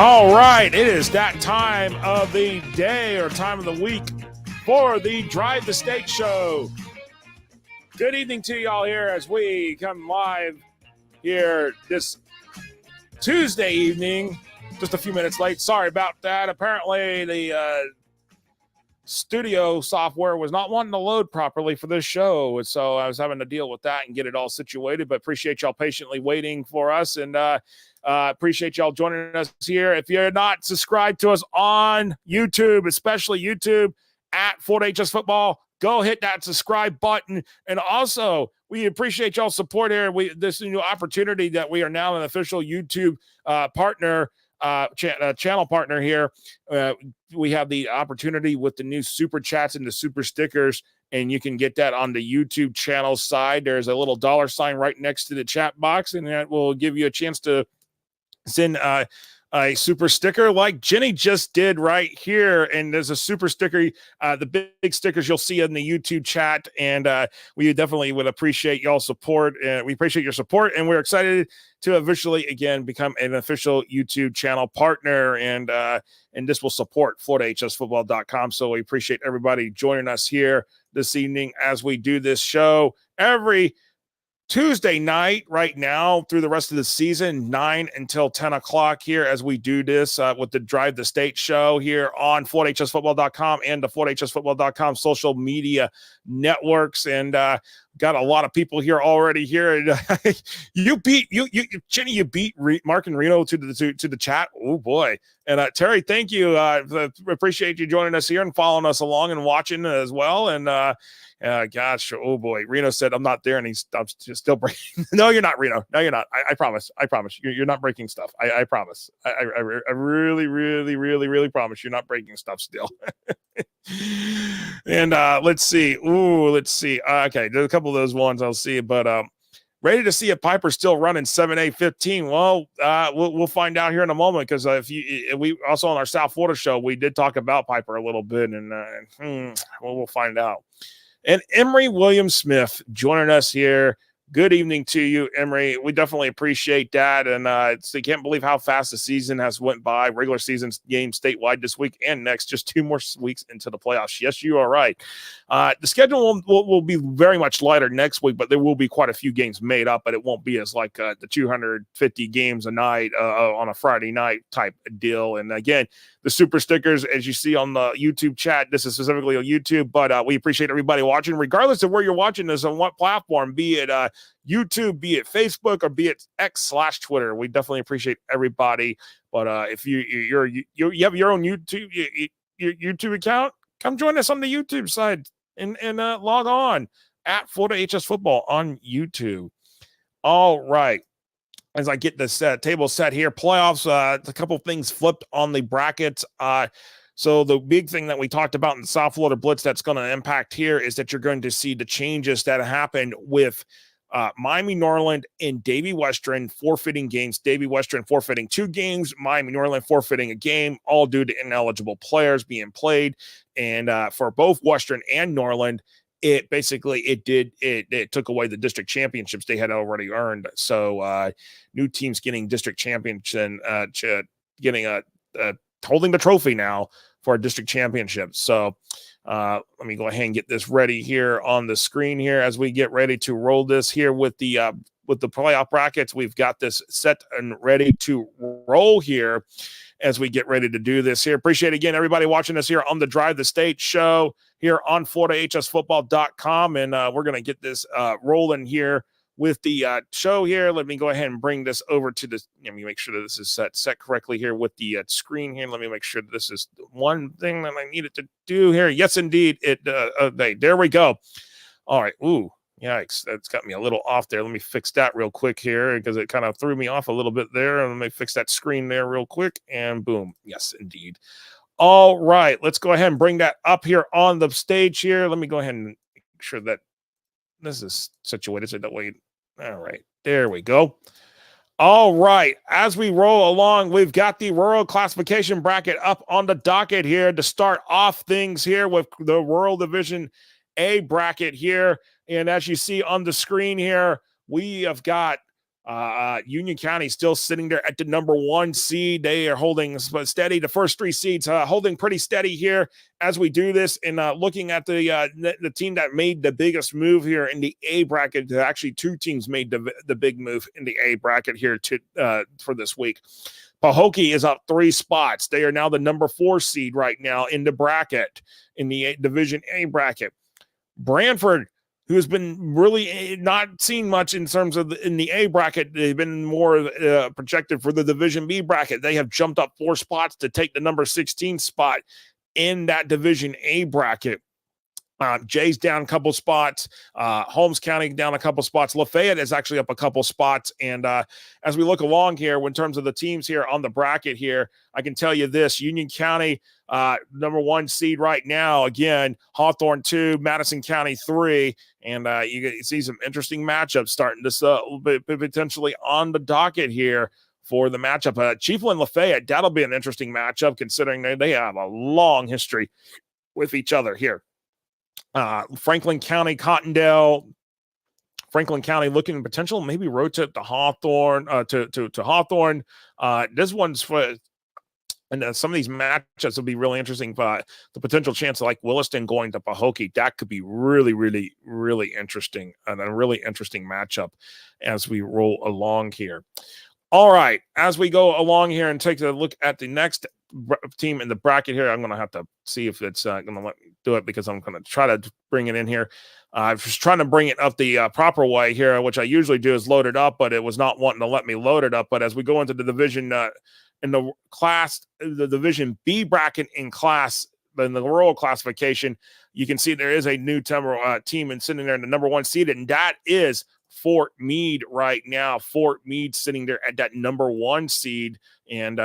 All right, it is that time of the day or time of the week for the Drive the State show. Good evening to y'all here as we come live here this Tuesday evening. Just a few minutes late. Sorry about that. Apparently the studio software was not wanting to load properly for this show, so I was having to deal with that and get it all situated. But appreciate y'all patiently waiting for us, and appreciate y'all joining us here. If you're not subscribed to us on YouTube, especially YouTube at Florida HS Football, go hit that subscribe button. And also, we appreciate y'all support here. This new opportunity that we are now an official YouTube partner. Channel partner here. We have the opportunity with the new super chats and the super stickers, and you can get that on the YouTube channel side. There's a little $sign right next to the chat box, and that will give you a chance to send a super sticker like Jenny just did right here. And there's a super sticker, the big stickers you'll see in the YouTube chat. And we definitely would appreciate y'all's support. We appreciate your support, and we're excited to officially again become an official YouTube channel partner. And this will support FloridaHSFootball.com. So we appreciate everybody joining us here this evening as we do this show every Tuesday night right now through the rest of the season, 9 until 10 o'clock here as we do this with the Drive the State show here on FloridaHSFootball.com and the FloridaHSFootball.com social media networks. And got a lot of people here already here. And Jenny, you beat Mark and Reno to the chat. Oh boy. And Terry, thank you. Appreciate you joining us here and following us along and watching as well. And gosh, oh boy, Reno said I'm not there, and I'm still breaking. No, you're not, Reno. No, you're not. I promise. You're not breaking stuff. I promise. I really, really, really, really promise you're not breaking stuff still. And let's see. Okay, there's a couple of those ones I'll see, but ready to see if Piper's still running 7A15. Well, we'll find out here in a moment, because we also on our South Florida show we did talk about Piper a little bit, and we'll find out. And Emery Williams-Smith joining us here. Good evening to you, Emery. We definitely appreciate that. And I can't believe how fast the season has went by. Regular season game statewide this week and next, just 2 more weeks into the playoffs. Yes, you are right. The schedule will be very much lighter next week, but there will be quite a few games made up, but it won't be as like the 250 games a night on a Friday night type deal. And again, the super stickers, as you see on the YouTube chat, this is specifically on YouTube, but we appreciate everybody watching, regardless of where you're watching this, on what platform, be it YouTube, be it Facebook, or be it X/Twitter. We definitely appreciate everybody. But if you have your own YouTube account, come join us on the YouTube side and log on at Florida HS Football on YouTube. All right. As I get this table set here, playoffs, a couple things flipped on the brackets. So the big thing that we talked about in the South Florida Blitz that's going to impact here is that you're going to see the changes that happened with Miami Norland and Davie Western forfeiting games. Davie Western forfeiting 2 games, Miami Norland forfeiting a game, all due to ineligible players being played. And for both Western and Norland, it took away the district championships they had already earned. So new teams getting district championships and holding the trophy now for a district championship. So let me go ahead and get this ready here on the screen here as we get ready to roll this here with the playoff brackets. We've got this set and ready to roll here as we get ready to do this here. Appreciate again everybody watching us here on the Drive the State show here on FloridaHSFootball.com, and we're going to get this rolling here with the show here. Let me go ahead and bring this over to this. Let me make sure that this is set correctly here with the screen here. Let me make sure that this is one thing that I needed to do here. Yes, indeed. There we go. All right. Ooh, yikes. That's got me a little off there. Let me fix that real quick here because it kind of threw me off a little bit there. And let me fix that screen there real quick, and boom. Yes, indeed. All right. Let's go ahead and bring that up here on the stage here. Let me go ahead and make sure that this is situated so that way. All right, there we go. All right, as we roll along, we've got the rural classification bracket up on the docket here to start off things here with the rural division A bracket here. And as you see on the screen here, we have got Union County still sitting there at the number 1 seed. They are holding steady. The first 3 seeds holding pretty steady here as we do this. And looking at the team that made the biggest move here in the A bracket, actually 2 teams made the big move in the A bracket here for this week. Pahokee is up 3 spots. They are now the number 4 seed right now in the bracket, in the Division A bracket. Branford, who has been really not seen much in terms of in the A bracket. They've been more projected for the Division B bracket. They have jumped up 4 spots to take the number 16 spot in that Division A bracket. Jay's down a couple spots. Holmes County down a couple spots. Lafayette is actually up a couple spots. And as we look along here, in terms of the teams here on the bracket here, I can tell you this: Union County, number 1 seed right now. Again, Hawthorne 2, Madison County 3. And you see some interesting matchups starting this potentially on the docket here for the matchup. Chiefland Lafayette, that'll be an interesting matchup considering they have a long history with each other here. Franklin County, Cottondale. Franklin County looking at potential, maybe rotate to Hawthorne, to Hawthorne. This one's for, and some of these matchups will be really interesting. But the potential chance of like Williston going to Pahokee, that could be really, really, really interesting, and a really interesting matchup as we roll along here. All right, as we go along here and take a look at the next team in the bracket here, I'm going to have to see if it's going to let me do it, because I'm going to try to bring it in here. I was trying to bring it up the proper way here, which I usually do is load it up, but it was not wanting to let me load it up. But as we go into the division in the class, the Division B bracket in the rural classification, you can see there is a new team and sitting there in the number 1 seed, and that is Fort Meade right now. Fort Meade sitting there at that number 1 seed. And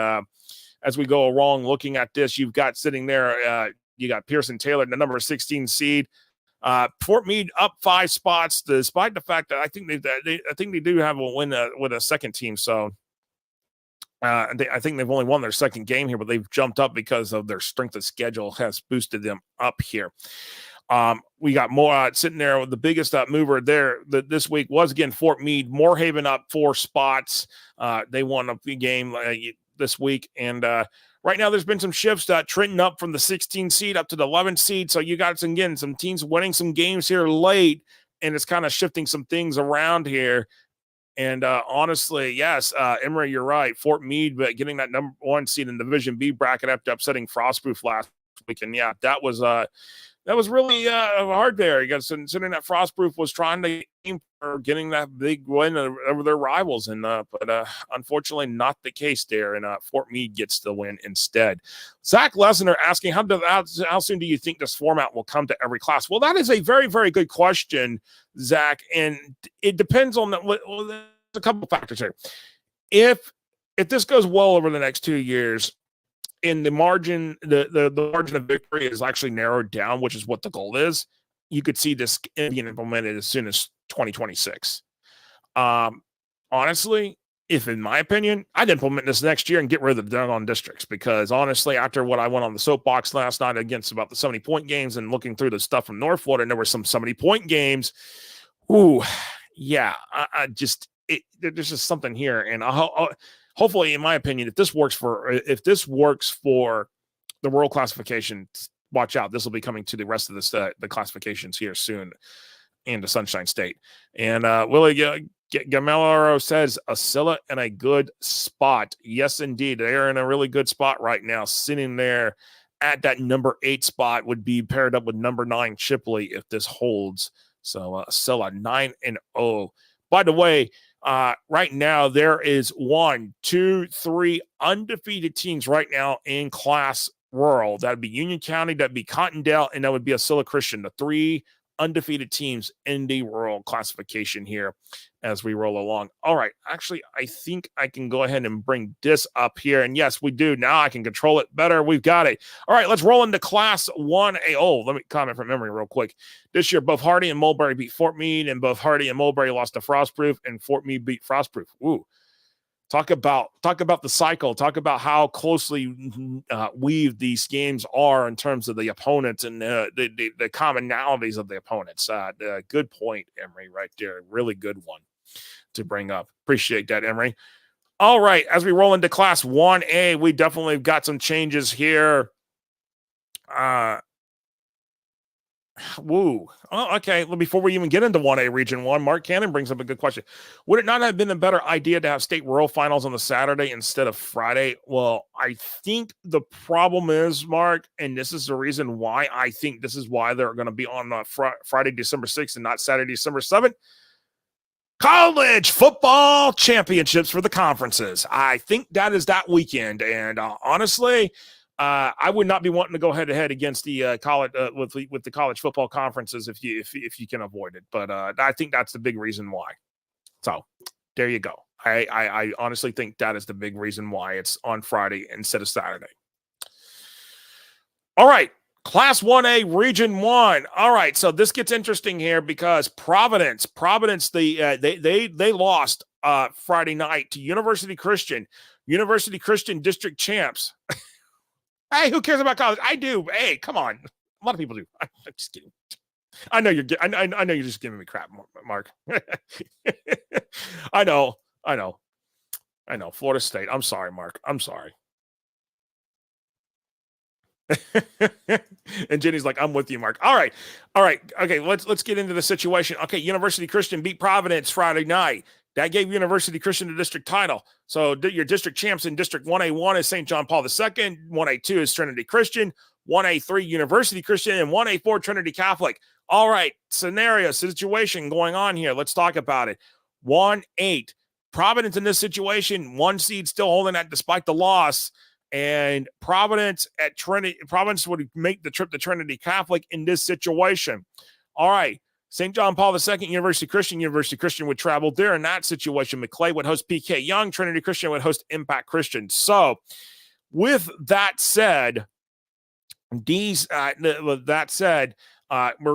as we go along looking at this, you've got sitting there, you got Pearson Taylor, the number 16 seed. Fort Meade up 5 spots, despite the fact that I think they do have a win with a second team. So I think they've only won their second game here, but they've jumped up because of their strength of schedule has boosted them up here. We got more sitting there with the biggest mover there this week was again Fort Meade. Moorhaven up 4 spots. They won a game this week, and right now there's been some shifts. Trenton up from the 16 seed up to the 11 seed, so you got some teams winning some games here late, and it's kind of shifting some things around here. And honestly, yes, Emery, you're right. Fort Meade, but getting that number 1 seed in the Division B bracket after upsetting Frostproof last week, and yeah, that was really hard there. You guys, considering that Frostproof was trying to aim for getting that big win over their rivals, and but unfortunately not the case there. And Fort Meade gets the win instead. Zach Lesnar asking, how soon do you think this format will come to every class? Well, that is a very, very good question, Zach, and it depends on there's a couple factors here. If this goes well over the next 2 years, and the margin, the margin of victory is actually narrowed down, which is what the goal is, you could see this being implemented as soon as 2026. Honestly, if in my opinion, I'd implement this next year and get rid of the doggone districts, because honestly, after what I went on the soapbox last night against about the 70-point games and looking through the stuff from North Florida, and there were some 70-point games. Ooh, yeah, there's just something here, and hopefully, in my opinion, if this works for the world classification, watch out. This will be coming to the rest of the classifications here soon and the Sunshine State. And Willie Gamelaro says, Acilla in a good spot. Yes, indeed. They are in a really good spot right now, sitting there at that number 8 spot, would be paired up with number 9 Chipley if this holds. So Acilla 9-0. By the way, right now there is 1, 2, 3 undefeated teams right now in Class Rural. That'd be Union County, that'd be Cottondale, and that would be Acilla Christian. The 3 undefeated teams in the rural classification here as we roll along. All right, actually, I think I can go ahead and bring this up here. And yes, we do. Now I can control it better. We've got it. All right, let's roll into Class 1A. Oh, let me comment from memory real quick. This year, both Hardy and Mulberry beat Fort Meade, and both Hardy and Mulberry lost to Frostproof, and Fort Meade beat Frostproof. Ooh. Talk about the cycle. Talk about how closely weaved these games are in terms of the opponents and the commonalities of the opponents. Good point, Emery, right there. Really good one. to bring up. Appreciate that, Emery. All right, as we roll into Class 1A, we definitely got some changes here. Woo. Oh, okay. Well, before we even get into 1A Region 1, Mark Cannon brings up a good question. Would it not have been a better idea to have state rural finals on the Saturday instead of Friday? Well, I think the problem is, Mark, and this is the reason why I think this is why they're going to be on Friday, December 6th and not Saturday, December 7th. College football championships for the conferences. I think that is that weekend. And honestly, I would not be wanting to go head to head against the college with the college football conferences if you can avoid it. But I think that's the big reason why. So there you go. I honestly think that is the big reason why it's on Friday instead of Saturday. All right, Class 1A Region 1. All right, so this gets interesting here because Providence, they lost Friday night to University Christian district champs. Hey, who cares about college? I do. Hey, come on. A lot of people do. I'm just kidding. I know you're just giving me crap, Mark. I know. Florida State. I'm sorry, Mark. I'm sorry. And Jenny's like, I'm with you, Mark. All right. Okay, let's get into the situation. Okay, University Christian beat Providence Friday night. That gave University Christian the district title. So your district champs in District 1A1 is St. John Paul II. 1A2 is Trinity Christian. 1A3 University Christian. And 1A4 Trinity Catholic. All right, situation going on here. Let's talk about it. 1-8. Providence in this situation, 1 seed still holding that despite the loss. And Providence would make the trip to Trinity Catholic in this situation. All right. St. John Paul II, University Christian would travel there in that situation. McClay would host PK Young. Trinity Christian would host Impact Christian. So with that said, we're going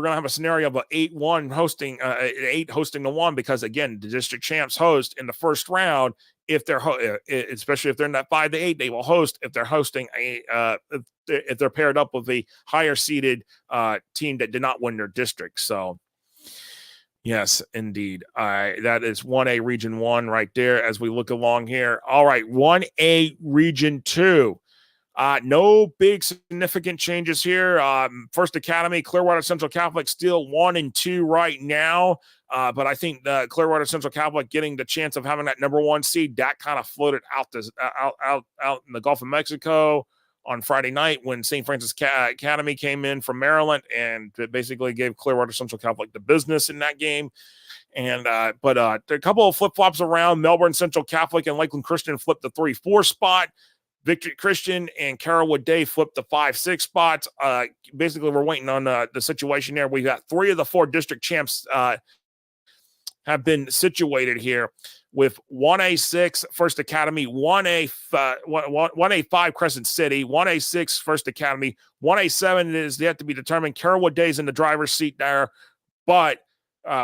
to have a scenario of an 8-1 hosting, 8 hosting the 1 because, again, the district champs host in the first round. If they're especially if they're in that 5-8, they will host if they're hosting if they're paired up with a higher seeded team that did not win their district. So yes, indeed. That is 1A Region 1 right there as we look along here. All right, 1A Region 2. No big significant changes here. First Academy, Clearwater Central Catholic still 1 and 2 right now. But I think the Clearwater Central Catholic getting the chance of having that number 1 seed, that kind of floated out in the Gulf of Mexico on Friday night when St. Francis Academy came in from Maryland and basically gave Clearwater Central Catholic the business in that game. And but a couple of flip-flops around. Melbourne Central Catholic and Lakeland Christian flipped the 3-4 spot. Victory Christian and Carrollwood Day flipped the 5-6 spots. Basically, we're waiting on the situation there. We got 3 of the 4 district champs have been situated here with 1A6 First Academy, 1A5 Crescent City, 1A6 First Academy, 1A7 is yet to be determined. Carrollwood Day is in the driver's seat there, but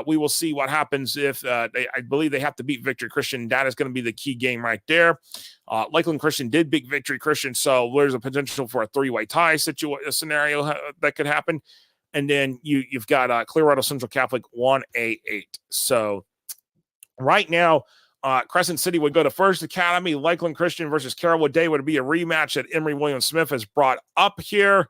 we will see what happens if I believe they have to beat Victory Christian. That is going to be the key game right there. Lakeland Christian did beat Victory Christian, so there's a potential for a 3-way tie scenario that could happen. And then you've got Clearwater Central Catholic 1A8. So right now, Crescent City would go to First Academy. Lakeland Christian versus Carrollwood Day would be a rematch that Emory Williams Smith has brought up here.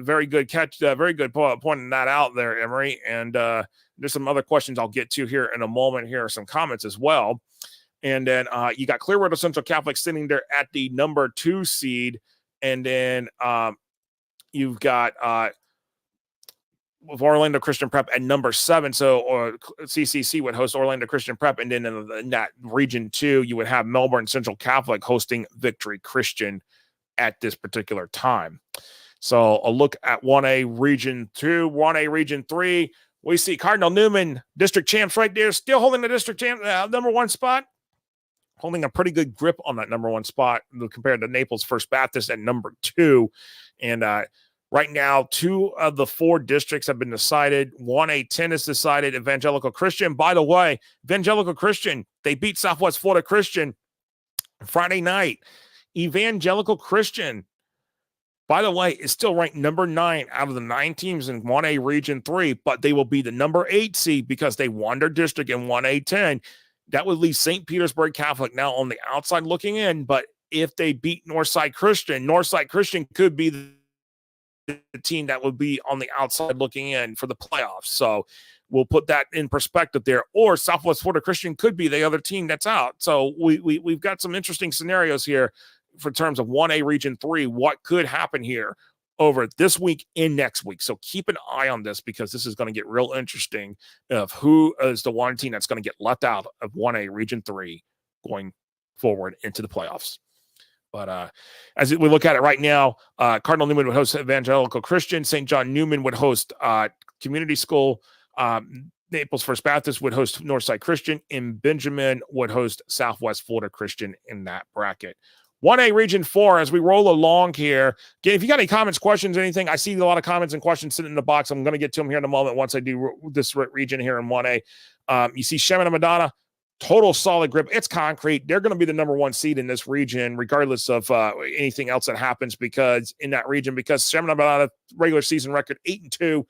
Very good catch. Very good pointing that out there, Emory. And there's some other questions I'll get to here in a moment. Here are some comments as well. And then you got Clearwater Central Catholic sitting there at the number 2 seed. And then you've got with Orlando Christian Prep at number 7. So CCC would host Orlando Christian Prep. And then in that Region 2, you would have Melbourne Central Catholic hosting Victory Christian at this particular time. So a look at 1A Region 2, 1A Region 3. We see Cardinal Newman, district champs right there, still holding the district champ number 1 spot, holding a pretty good grip on that number 1 spot compared to Naples First Baptist at number 2. And right now, 2 of the 4 districts have been decided. 1A10 is decided. Evangelical Christian, by the way, Evangelical Christian, they beat Southwest Florida Christian Friday night. Evangelical Christian by the way, is still ranked number 9 out of the 9 teams in 1A Region 3, but they will be the number 8 seed because they won their district in 1A10. That would leave St. Petersburg Catholic now on the outside looking in, but if they beat Northside Christian could be the team that would be on the outside looking in for the playoffs. So we'll put that in perspective there. Or Southwest Florida Christian could be the other team that's out. So we've got some interesting scenarios here for terms of 1A Region 3. What could happen here over this week and next week? So keep an eye on this because this is going to get real interesting of who is the one team that's going to get left out of 1A Region 3 going forward into the playoffs. But as we look at it right now, Cardinal Newman would host Evangelical Christian. St. John Newman would host Community School. Naples First Baptist would host Northside Christian. And Benjamin would host Southwest Florida Christian in that bracket. 1A Region 4, as we roll along here. Again, if you got any comments, questions, anything, I see a lot of comments and questions sitting in the box. I'm going to get to them here in a moment once I do this region here in 1A. You see Shemina Madonna. Total solid grip. It's concrete. They're going to be the number 1 seed in this region, regardless of anything else that happens because Shemina Madonna regular season record 8-2.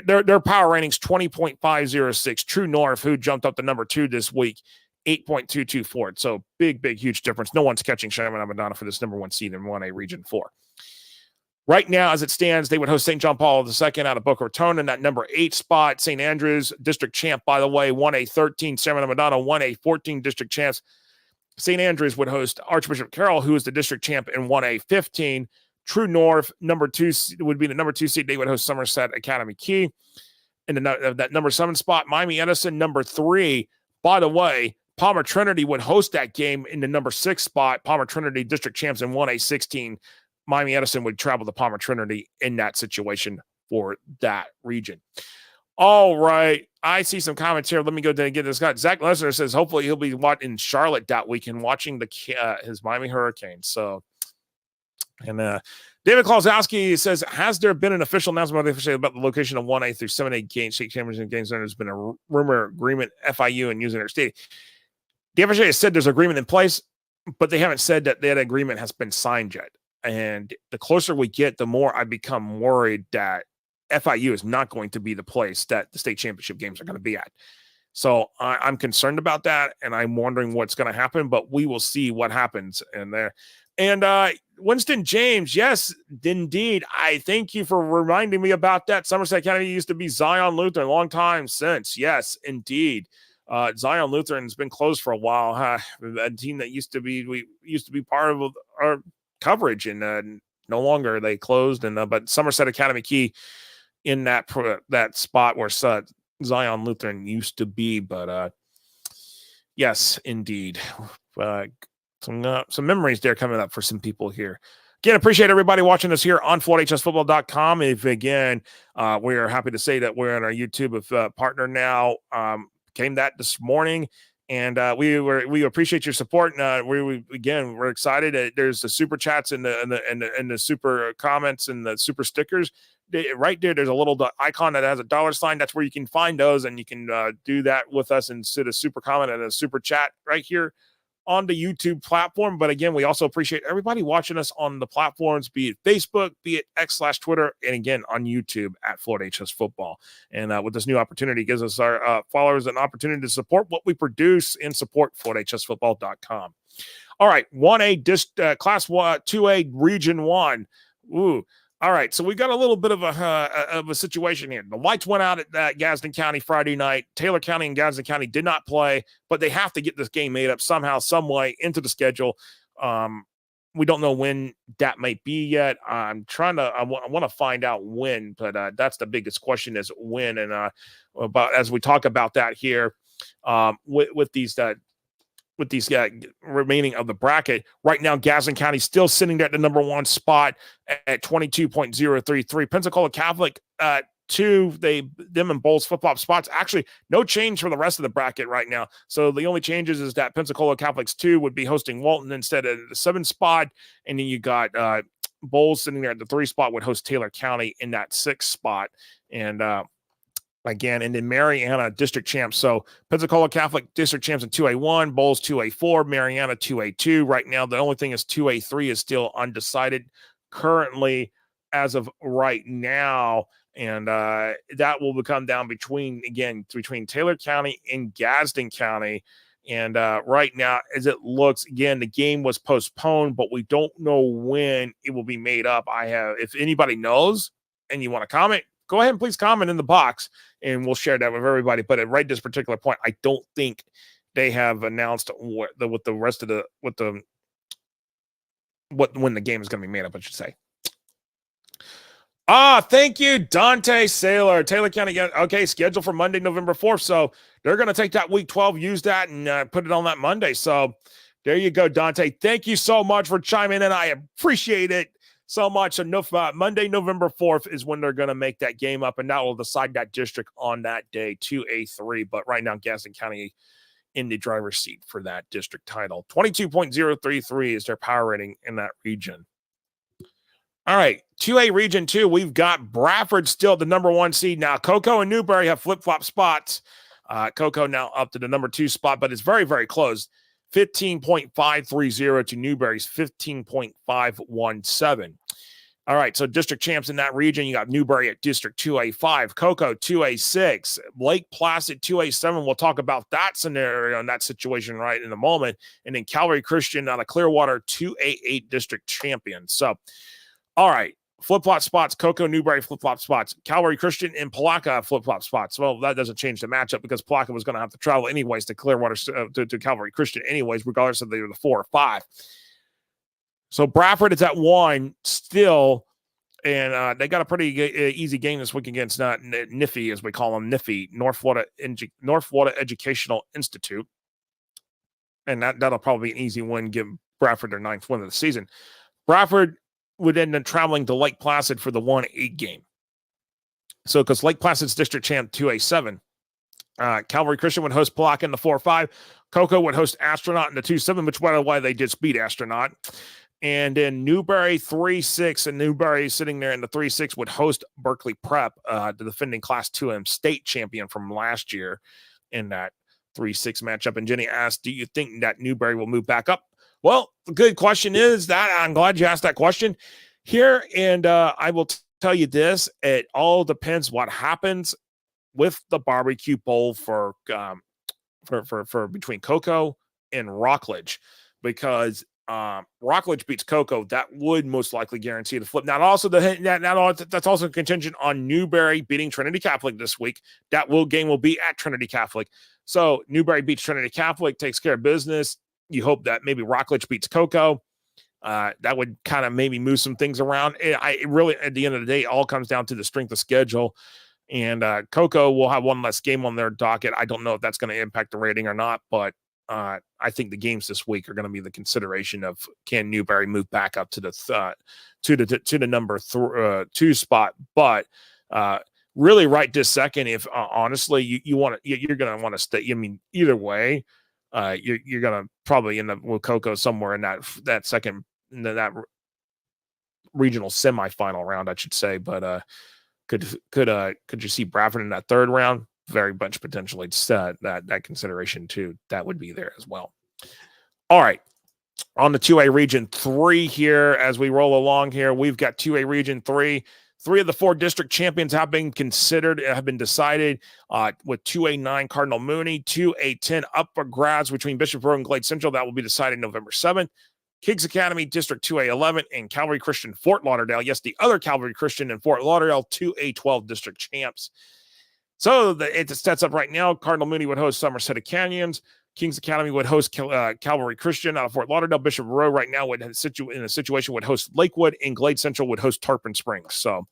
Their power ratings 20.506. True North, who jumped up to number 2 this week, 8.224. So big, huge difference. No one's catching Shemina Madonna for this number 1 seed in 1A Region 4. Right now, as it stands, they would host St. John Paul II out of Boca Raton in that number 8 spot. St. Andrews, district champ, by the way, 1A13. Shemina Madonna, 1A14 district champs. St. Andrews would host Archbishop Carroll, who is the district champ in 1A15. True North, number 2, would be the number 2 seed. They would host Somerset Academy Key. In that number 7 spot, Miami Edison, number 3. By the way, Palmer Trinity would host that game in the number 6 spot. Palmer Trinity, district champs in 1A16. Miami Edison would travel to Palmer Trinity in that situation for that region. All right. I see some comments here. Let me go ahead and get this guy. Zach Lesnar says hopefully he'll be in Charlotte that weekend watching his Miami Hurricanes. So, and David Klosowski says, has there been an official announcement about the location of 1A through 7A games, state championship games? There's been a rumor agreement, FIU and using their stadium. The FHSAA has said there's agreement in place, but they haven't said that agreement has been signed yet. And the closer we get, the more I become worried that FIU is not going to be the place that the state championship games are going to be at. So I'm concerned about that, and I'm wondering what's going to happen, but we will see what happens in there. And Winston James, yes, indeed. I thank you for reminding me about that. Somerset Academy used to be Zion Lutheran, a long time since. Yes, indeed. Zion Lutheran has been closed for a while. A team that used to be part of our coverage, and no longer. They closed, and but Somerset Academy Key in that spot where Zion Lutheran used to be. But yes, indeed, some memories there coming up for some people here. Again, appreciate everybody watching us here on FloydHSFootball.com. If again, we are happy to say that we're on our YouTube partner now. Came that this morning. And we appreciate your support. And we're excited. There's the super chats and the super comments and the super stickers. Right there, there's a little icon that has a $sign. That's where you can find those, and you can do that with us and sit a super comment and a super chat right here on the YouTube platform. But again, we also appreciate everybody watching us on the platforms, be it Facebook, be it X/Twitter, and again on YouTube at Florida HS Football. And with this new opportunity, gives us our followers an opportunity to support what we produce and support FloydHSFootball.com. All right, 1A Class 2A Region 1. Ooh. All right, so we got a little bit of a situation here. The lights went out at Gadsden County Friday night. Taylor County and Gadsden County did not play, but they have to get this game made up somehow, some way into the schedule. We don't know when that might be yet. I want to find out when, but that's the biggest question is when. And about as we talk about that here with these remaining of the bracket. Right now, Gadsden County still sitting there at the number 1 spot at 22.033. Pensacola Catholic 2, them and Bowles flip-flop spots. Actually, no change for the rest of the bracket right now. So the only changes is that Pensacola Catholics 2 would be hosting Walton instead of the 7 spot. And then you got Bowles sitting there at the 3 spot would host Taylor County in that 6 spot. And again, and then Mariana district champs. So Pensacola Catholic district champs in 2A1, Bowles 2A4, Mariana 2A2. Right now, the only thing is 2A3 is still undecided. currently as of right now. And that will become down between Taylor County and Gadsden County. And right now, as it looks, again, the game was postponed, but we don't know when it will be made up. If anybody knows and you want to comment, go ahead and please comment in the box, and we'll share that with everybody. But at right this particular point, I don't think they have announced when the game is going to be made up, I should say. Thank you, Dante Saylor. Taylor County, okay, scheduled for Monday, November 4th. So they're going to take that week 12, use that, and put it on that Monday. So there you go, Dante. Thank you so much for chiming in. I appreciate it so much. So Monday, November 4th is when they're going to make that game up, and that will decide that district on that day, 2A3. But right now, Gadsden County in the driver's seat for that district title. 22.033 is their power rating in that region. All right, 2A Region 2, we've got Bradford still the number 1 seed. Now, Cocoa and Newberry have flip-flop spots. Cocoa now up to the number 2 spot, but it's very, very close. 15.530 to Newberry's 15.517. All right, so district champs in that region, you got Newberry at District 2A5, Cocoa 2A6, Lake Placid 2A7. We'll talk about that scenario and that situation right in a moment. And then Calvary Christian out of Clearwater 2A8 district champion. So, all right, flip-flop spots, Cocoa, Newberry, flip-flop spots, Calvary Christian, and Palaca, flip-flop spots. Well, that doesn't change the matchup because Palaca was going to have to travel anyways to Clearwater, to Calvary Christian anyways, regardless if they were the 4 or 5. So Bradford is at 1 still, and they got a pretty easy game this week against NIFI, as we call them, NIFI, North Florida Educational Institute. And that'll probably be an easy win, give Bradford their 9th win of the season. Bradford would end up traveling to Lake Placid for the 1-8 game. So, because Lake Placid's district champ 2A7, Calvary Christian would host Palaca in the 4-5. Cocoa would host Astronaut in the 2-7, which, by the way, they just beat Astronaut. And then Newberry 3-6, and Newberry sitting there in the 3-6 would host Berkeley Prep, the defending Class 2M state champion from last year in that 3-6 matchup. And Jenny asked, do you think that Newberry will move back up? Well, the good question is that I'm glad you asked that question here. And I will tell you this, it all depends what happens with the barbecue bowl for between Cocoa and Rockledge, because Rockledge beats Cocoa, that would most likely guarantee the flip. Now, also that's also contingent on Newberry beating Trinity Catholic this week. That game will be at Trinity Catholic. So Newberry beats Trinity Catholic, takes care of business. You hope that maybe Rockledge beats Cocoa. That would kind of maybe move some things around. It really, at the end of the day, it all comes down to the strength of schedule. And Cocoa will have one less game on their docket. I don't know if that's going to impact the rating or not, but I think the games this week are going to be the consideration of can Newberry move back up to the number 2 spot. But really, right this second, if honestly you're going to want to stay. I mean, either way, you're going to probably end up with Cocoa somewhere in that second, that regional semifinal round, I should say. But could you see Bradford in that 3rd round? Very much potentially that consideration too. That would be there as well. All right. On the 2A Region 3 here, as we roll along here, we've got 2A Region 3. 3 of the 4 district champions have been decided with 2A9 Cardinal Mooney, 2A10 Upper Grads between Bishop Road and Glade Central. That will be decided November 7th. Kings Academy District 2A11 and Calvary Christian Fort Lauderdale. Yes, the other Calvary Christian in Fort Lauderdale, 2A12 district champs. So it sets up right now. Cardinal Mooney would host Somerset Canyons. Kings Academy would host Calvary Christian out of Fort Lauderdale. Bishop Row right now would in a situation would host Lakewood, and Glade Central would host Tarpon Springs. So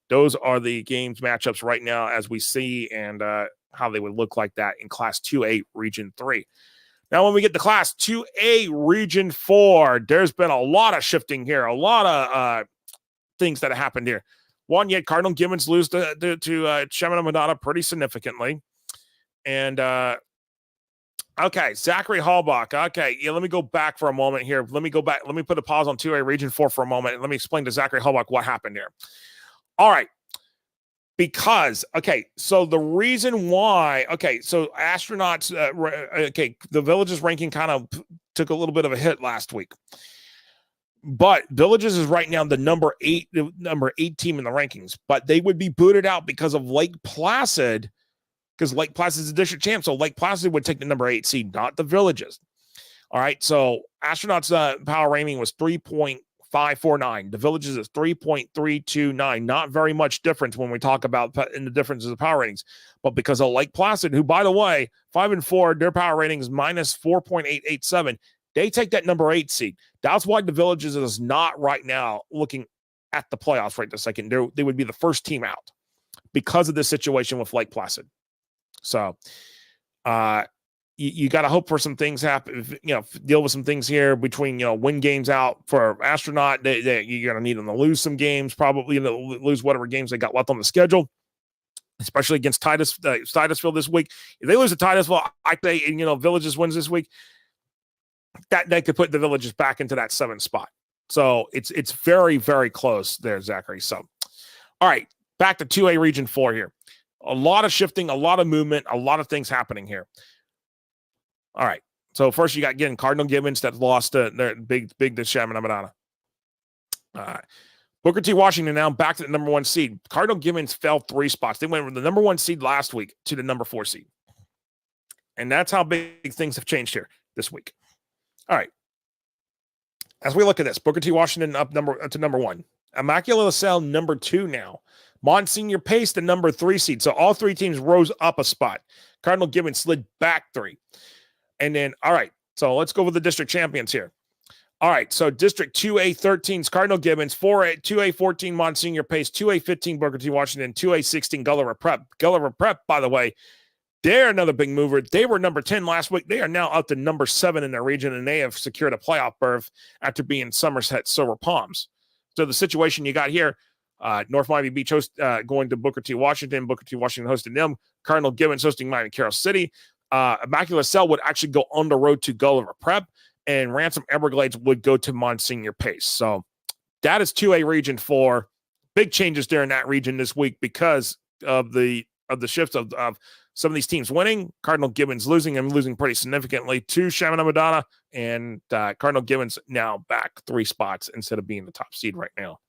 those are the games matchups right now as we see, and how they would look like that in Class 2A Region 3. Now, when we get to Class 2A Region 4, there's been a lot of shifting here, a lot of things that have happened here. One, yet Cardinal Gibbons lose to Chaminade Madonna pretty significantly. And, okay, Zachary Hallbach. Okay, let me go back for a moment here. Let me go back. Let me put a pause on 2A Region 4 for a moment, and let me explain to Zachary Hallbach what happened here. All right. Because, okay, so the reason why, okay, so Astronauts, the Village's ranking kind of took a little bit of a hit last week. But Villages is right now the number eight team in the rankings. But they would be booted out because of Lake Placid, because Lake Placid is the district champ. So Lake Placid would take the number 8 seed, not the Villages. All right. So Astronauts' power rating was 3.549. The Villages is 3.329. Not very much difference when we talk about in the differences of power ratings. But because of Lake Placid, who, by the way, 5-4, their power rating is minus 4.887. They take that number 8 seed. That's why the Villages is not right now looking at the playoffs right this second. They would be the first team out because of this situation with Lake Placid. So you got to hope for some things happen, deal with some things here between, win games out for Astronaut. You're going to need them to lose some games, probably lose whatever games they got left on the schedule, especially against Titusville this week. If they lose to Titusville, I say, Villages wins this week, that could put the Villages back into that 7th spot. So it's very, very close there, Zachary. So, all right, back to 2A Region 4 here. A lot of shifting, a lot of movement, a lot of things happening here. All right. So first you got, again, Cardinal Gibbons that lost their big to Chaminade Madonna. All right. Booker T. Washington now back to the number 1 seed. Cardinal Gibbons fell 3 spots. They went from the number 1 seed last week to the number 4 seed. And that's how big things have changed here this week. All right. As we look at this, Booker T. Washington up to number 1. Immaculate LaSalle number 2 now. Monsignor Pace, the number 3 seed. So all 3 teams rose up a spot. Cardinal Gibbons slid back 3. And then, all right, so let's go with the district champions here. All right, so District 2A13's Cardinal Gibbons, 2A14 Monsignor Pace, 2A15 Booker T. Washington, 2A16 Gulliver Prep. Gulliver Prep, by the way, they're another big mover. They were number 10 last week. They are now up to number 7 in their region, and they have secured a playoff berth after being Somerset Silver Palms. So the situation you got here, North Miami Beach going to Booker T. Washington. Booker T. Washington hosting them. Cardinal Gibbons hosting Miami Carroll City. Immaculate Cell would actually go on the road to Gulliver Prep, and Ransom Everglades would go to Monsignor Pace. So that is 2A Region 4. Big changes there in that region this week because of the shifts of some of these teams winning, Cardinal Gibbons losing and losing pretty significantly to Chaminade Madonna, and Cardinal Gibbons now back 3 spots instead of being the top seed right now.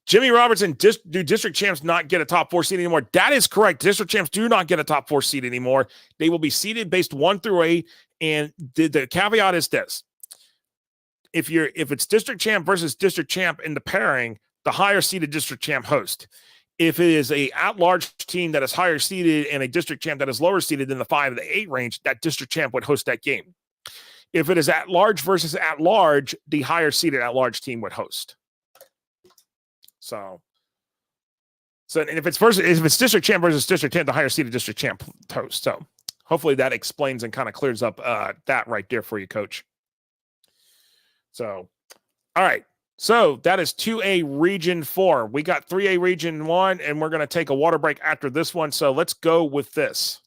Jimmy Robertson, do district champs not get a top 4 seed anymore? That is correct. District champs do not get a top 4 seed anymore. They will be seeded based 1 through 8. And the caveat is this. If it's district champ versus district champ in the pairing, the higher seeded district champ host. If it is a at-large team that is higher seeded and a district champ that is lower seeded in the 5 to 8 range, that district champ would host that game. If it is at-large versus at-large, the higher seeded at-large team would host. So and if it's district champ versus district champ, the higher seeded district champ host. So hopefully that explains and kind of clears up that right there for you, Coach. So, all right. So that is 2A Region 4. We got 3A Region 1, and we're going to take a water break after this one. So let's go with this.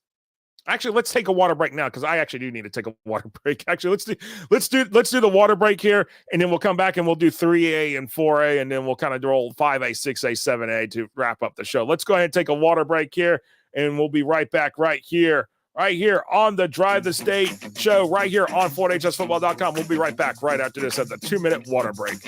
Actually, let's take a water break now because I actually do need to take a water break. Actually, let's do the water break here, and then we'll come back and we'll do 3A and 4A, and then we'll kind of roll 5A, 6A, 7A to wrap up the show. Let's go ahead and take a water break here, and we'll be right back right here on the Drive the State show, right here on FortHSFootball.com. We'll be right back right after this at the 2-minute water break.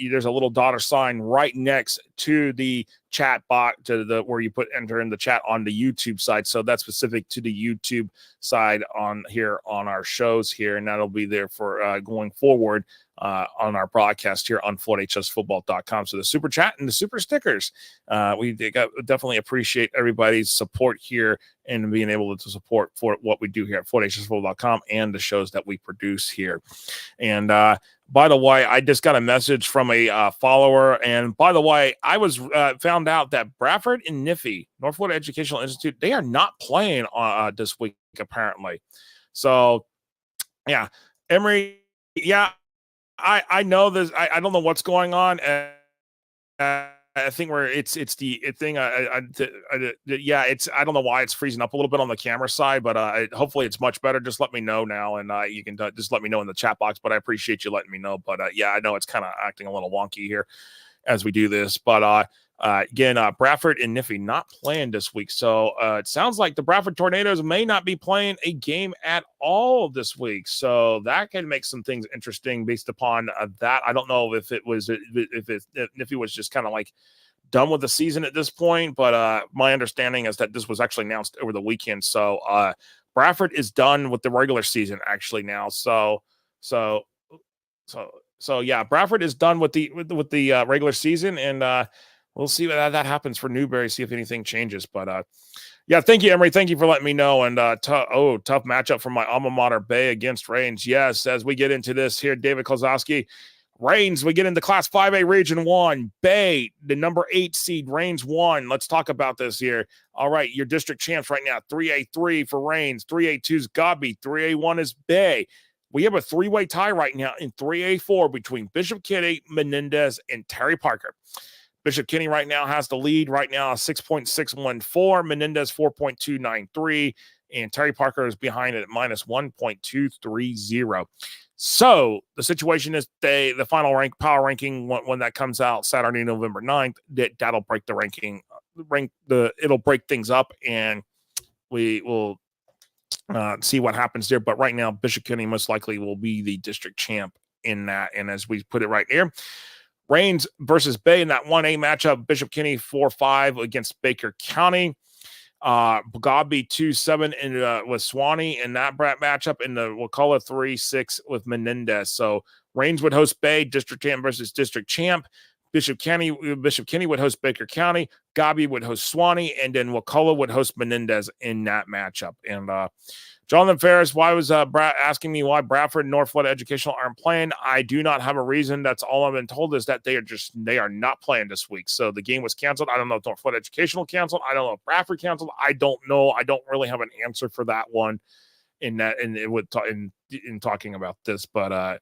there's a little dollar sign right next to the chat box, to the where you put enter in the chat on the YouTube side. So that's specific to the YouTube side on here on our shows here, and that'll be there for going forward on our broadcast here on FloydHSFootball.com. So the super chat and the super stickers, we definitely appreciate everybody's support here and being able to support for what we do here at FloydHSFootball.com and the shows that we produce here. And by the way, I just got a message from a follower. And by the way, I was found out that Bradford and NIFI, North Florida Educational Institute, they are not playing this week, apparently. So, yeah, Emory, yeah, I know this. I don't know what's going on. I think it's the thing. Yeah, I don't know why it's freezing up a little bit on the camera side, but hopefully it's much better. Just let me know now, and you can just let me know in the chat box. But I appreciate you letting me know. But yeah, I know it's kind of acting a little wonky here as we do this. But again, Bradford and NIFI not playing this week, so it sounds like the Bradford Tornadoes may not be playing a game at all this week. So that can make some things interesting based upon that. I don't know if NIFI was just kind of like done with the season at this point, but my understanding is that this was actually announced over the weekend. So Bradford is done with the regular season actually now. So yeah, Bradford is done with the regular season, and we'll see what that happens for Newberry, see if anything changes. But yeah, thank you, Emory. Thank you for letting me know. And tough matchup from my alma mater, Bay, against Reigns. Yes, as we get into this here, David Kozlowski. Reigns, we get into Class 5A Region 1. Bay, the number 8 seed, Reigns 1. Let's talk about this here. All right, your district champs right now, 3A3 for Reigns, 3A2 is Gobby, 3A1 is Bay. We have a three-way tie right now in 3A4 between Bishop Kinney, Menendez, and Terry Parker. Bishop Kinney right now has the lead right now, 6.614, Menendez 4.293, and Terry Parker is behind it at minus 1.230. So the situation is the final power ranking when that comes out Saturday, November 9th, that'll break the ranking, it'll break things up, and we will see what happens there. But right now, Bishop Kinney most likely will be the district champ in that. And as we put it right here, Reigns versus Bay in that 1A matchup, Bishop Kinney 4-5 against Baker County. Gobby 2-7 with Swanee in that matchup, in the Wakulla 3-6 with Menendez. So Reigns would host Bay, district champ versus district champ. Bishop Kinney would host Baker County. Gobby would host Swanee, and then Wakulla would host Menendez in that matchup. And Jonathan Ferris, why was asking me why Bradford and North Florida Educational aren't playing? I do not have a reason. That's all I've been told, is that they are not playing this week. So the game was canceled. I don't know if North Florida Educational canceled. I don't know if Bradford canceled. I don't know. I don't really have an answer for that one in talking about this, but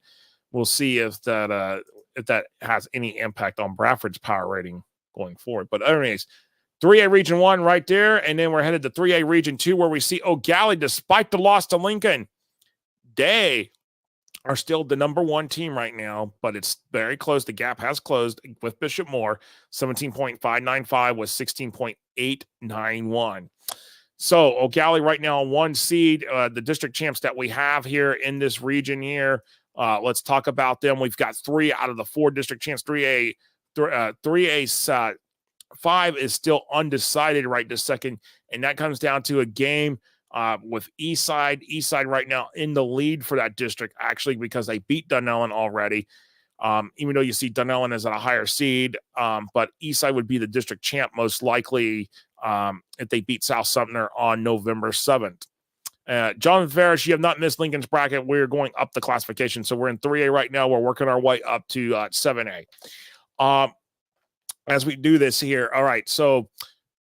we'll see if that has any impact on Bradford's power rating going forward. But anyways, 3A Region 1 right there, and then we're headed to 3A Region 2, where we see O'Galley, despite the loss to Lincoln, they are still the number 1 team right now, but it's very close. The gap has closed with Bishop Moore, 17.595 with 16.891. So O'Galley right now on 1 seed, the district champs that we have here in this region here. Let's talk about them. We've got 3 out of the 4 district champs. 3A 5 is still undecided right this second, and that comes down to a game with Eastside. Eastside right now in the lead for that district, actually, because they beat Dunellen already. Even though you see Dunellen is at a higher seed, but Eastside would be the district champ most likely if they beat South Sumter on November 7th. Jonathan Ferris, you have not missed Lincoln's bracket. We're going up the classification. So we're in 3A right now. We're working our way up to 7A. As we do this here. All right. So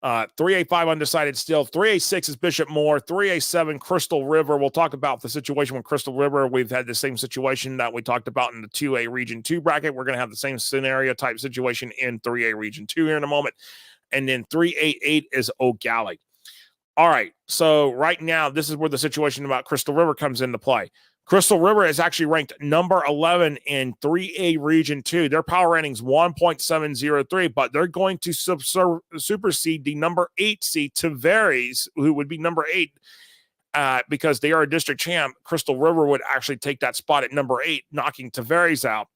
3A5 undecided still. 3A6 is Bishop Moore. 3A7 Crystal River. We'll talk about the situation with Crystal River. We've had the same situation that we talked about in the 2A Region 2 bracket. We're going to have the same scenario type situation in 3A Region 2 here in a moment. And then 3A8 is O'Galley. All right. So right now, this is where the situation about Crystal River comes into play. Crystal River is actually ranked number 11 in 3A Region 2. Their power rating's 1.703, but they're going to supersede the number 8 seed, Tavares, who would be number 8, because they are a district champ. Crystal River would actually take that spot at number 8, knocking Tavares out.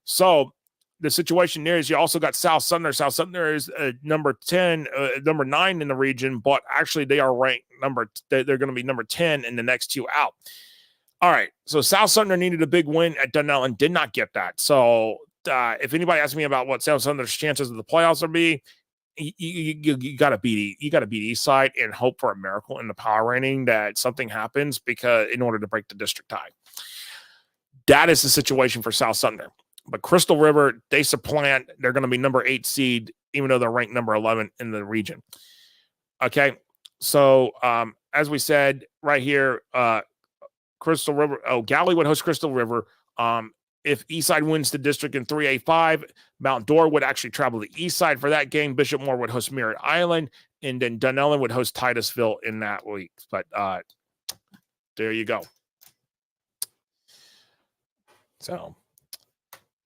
So the situation there is you also got South Sumner. South Sumner is number 9 in the region, but actually they are ranked they're going to be number 10 in the next two out. All right, so South Sumner needed a big win at Dunnellon, did not get that. So if anybody asks me about what South Sumner's chances of the playoffs will be, you got to beat Eastside and hope for a miracle in the power rating that something happens because in order to break the district tie. That is the situation for South Sumner. But Crystal River, they supplant. They're going to be number 8 seed, even though they're ranked number 11 in the region. Okay, so as we said right here, Crystal River. Galley would host Crystal River. If Eastside wins the district in 3A5, Mount Dora would actually travel to Eastside for that game. Bishop Moore would host Merritt Island, and then Dunnellon would host Titusville in that week. But there you go. So,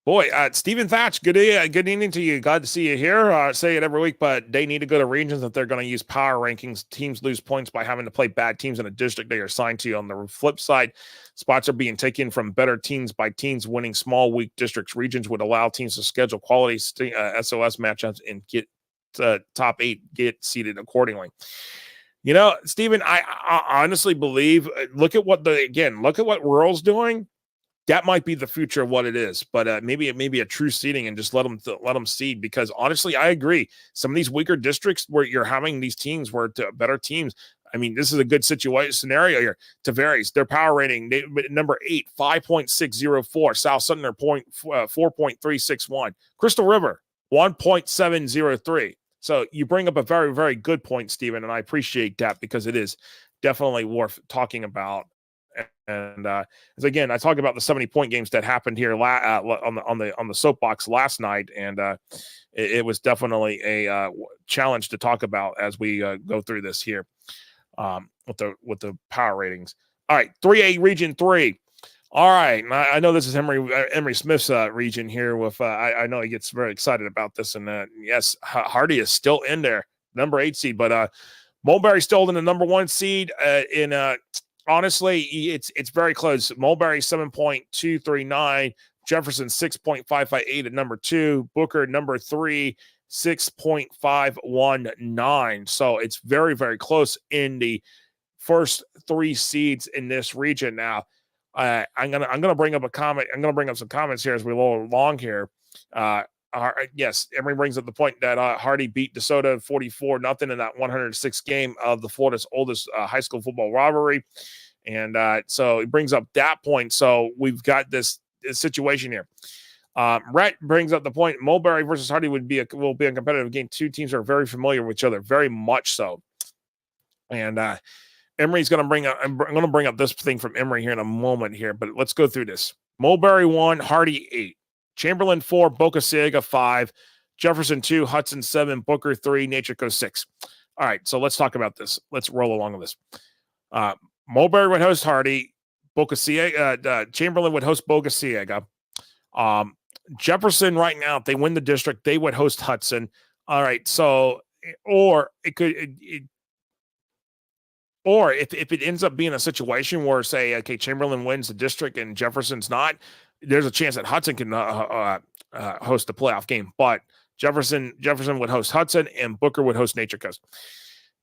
boy, Stephen Thatch, good evening to you. Glad to see you here. I say it every week, but they need to go to regions if they're going to use power rankings. Teams lose points by having to play bad teams in a district they are assigned to. On the flip side, spots are being taken from better teams by teams winning small, weak districts. Regions would allow teams to schedule quality SOS matchups and get top 8 get seated accordingly. You know, Stephen, I honestly believe, look at what Rural's doing. That might be the future of what it is, but maybe it may be a true seeding and just let them seed, because honestly, I agree. Some of these weaker districts where you're having these teams where better teams. I mean, this is a good scenario here. Tavares, their power rating, number 8, 5.604. South Sumner 4.361. Crystal River 1.703. So you bring up a very, very good point, Stephen, and I appreciate that because it is definitely worth talking about. And as again, I talked about the 70-point games that happened here on the soapbox last night, and it was definitely a challenge to talk about as we go through this here with the power ratings. All right, 3A Region 3. All right, I know this is Emery Smith's region here. With I know he gets very excited about this, and yes, Hardy is still in there, number 8 seed, but Mulberry still in the number 1 seed honestly, it's very close. Mulberry 7.239, Jefferson 6.558 at number 2, Booker number 3 6.519. So it's very, very close in the first 3 seeds in this region. Now, I'm gonna bring up a comment. I'm gonna bring up some comments here as we roll along here. Yes, Emery brings up the point that Hardy beat DeSoto 44-0 in that 106th game of the Florida's oldest high school football rivalry. And so it brings up that point. So we've got this situation here. Rhett brings up the point, Mulberry versus Hardy will be a competitive game. 2 teams are very familiar with each other, very much so. And Emery's going to bring up, I'm going to bring up this thing from Emery here in a moment here, but let's go through this. Mulberry 1, Hardy 8. Chamberlain 4, Boca Ciega 5, Jefferson 2, Hudson 7, Booker 3, Nature Coast 6. All right, so let's talk about this. Let's roll along with this. Mulberry would host Hardy, Boca Ciega, Chamberlain would host Boca Ciega. Jefferson right now, if they win the district, they would host Hudson. All right, so or it could or if it ends up being a situation where, say, okay, Chamberlain wins the district and Jefferson's not, there's a chance that Hudson can host the playoff game. But Jefferson would host Hudson and Booker would host Nature Coast.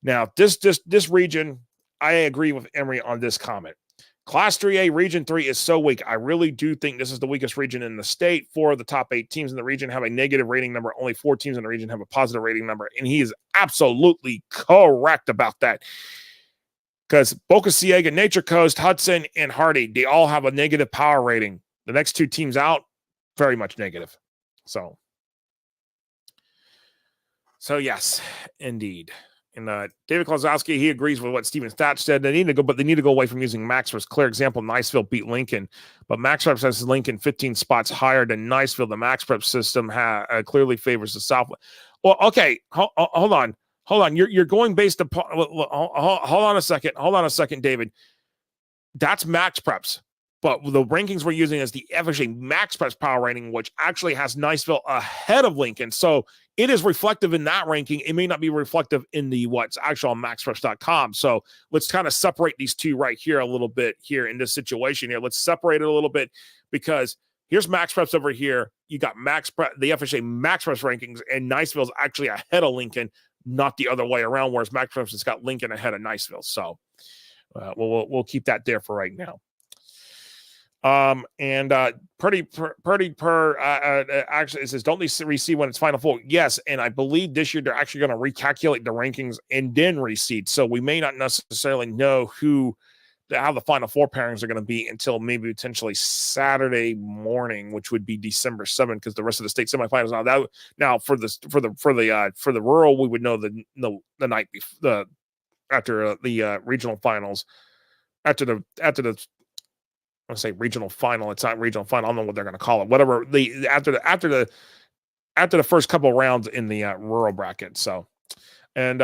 Now, this region, I agree with Emery on this comment. Class 3A Region 3 is so weak. I really do think this is the weakest region in the state. 4 of the top 8 teams in the region have a negative rating number. Only 4 teams in the region have a positive rating number. And he is absolutely correct about that. Because Boca Ciega, Nature Coast, Hudson, and Hardy, they all have a negative power rating. The next 2 teams out, very much negative. So yes, indeed. And David Klosowski, he agrees with what Stephen Thatch said. They need to go away from using MaxPreps. Clear example, Niceville beat Lincoln, but MaxPreps has Lincoln 15 spots higher than Niceville. The MaxPreps system clearly favors the South. Well, okay, hold on. You're going based upon. Hold on a second, David. That's MaxPreps. But the rankings we're using is the FHSAA MaxPreps power rating, which actually has Niceville ahead of Lincoln. So it is reflective in that ranking. It may not be reflective in the what's actual on MaxPreps.com. So let's kind of separate these two right here a little bit here in this situation here. Let's separate it a little bit because Here's MaxPreps over here. You got the FHSAA MaxPreps rankings, and Niceville's actually ahead of Lincoln, not the other way around, whereas MaxPreps has got Lincoln ahead of Niceville. So we'll keep that there for right now. Actually, it says, don't they reseed when it's Final Four? Yes, and I believe this year they're actually going to recalculate the rankings and then reseed. So we may not necessarily know how the Final Four pairings are going to be until maybe potentially Saturday morning, which would be December 7th, because the rest of the state semifinals for the rural, we would know the night before, after the regional finals, after the I say regional final. It's not regional final. I don't know what they're going to call it. Whatever after the first couple rounds in the rural bracket. So, and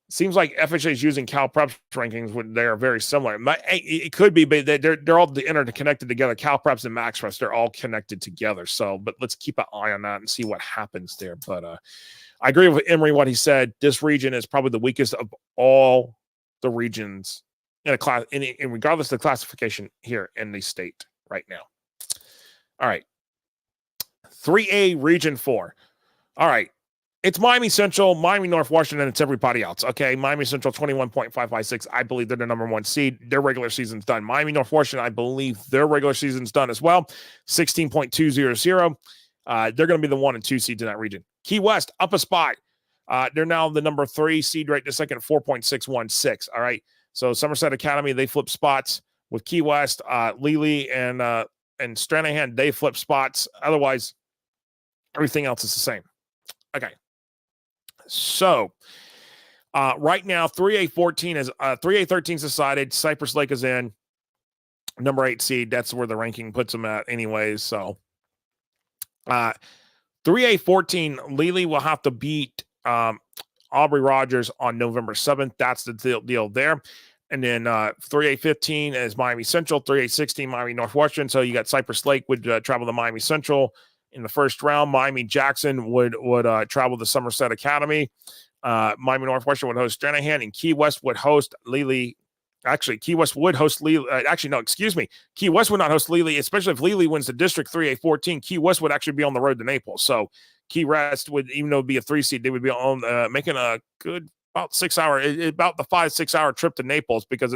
seems like FHA is using CalPreps rankings when they are very similar. It could be, but they're all interconnected together. CalPreps and MaxPreps, they're all connected together. So, but let's keep an eye on that and see what happens there. But I agree with Emery what he said. This region is probably the weakest of all the regions in a class, in regardless of the classification here in the state right now. All right. 3A Region 4. All right. It's Miami Central, Miami North Washington, it's everybody else. Okay. Miami Central 21.556. I believe they're the number one seed. Their regular season's done. Miami North Washington, I believe their regular season's done as well. 16.200. They're going to be the 1 and 2 seeds in that region. Key West, up a spot. They're now the number 3 seed right this second, 4.616. All right. So Somerset Academy, they flip spots with Key West, Lely and Stranahan, they flip spots. Otherwise, everything else is the same. Okay. So right now, 3A14 is 3A13 is decided. Cypress Lake is in number 8 seed. That's where the ranking puts them at anyways. So 3A14, Lely will have to beat Aubrey Rogers on November 7th. That's the deal there. And then 3A15 is Miami Central, 3A16 Miami North Washington. So you got Cypress Lake would travel to Miami Central in the first round. Miami Jackson would travel to Somerset Academy. Miami North Washington would host Stranahan, and Key West would host Lely. Actually, Key West would host Lely. Key West would not host Lely, especially if Lely wins the district 3A14. Key West would actually be on the road to Naples. So Key West would, even though it'd be a 3 seed, they would be on making a good about the 5-6 hour trip to Naples, because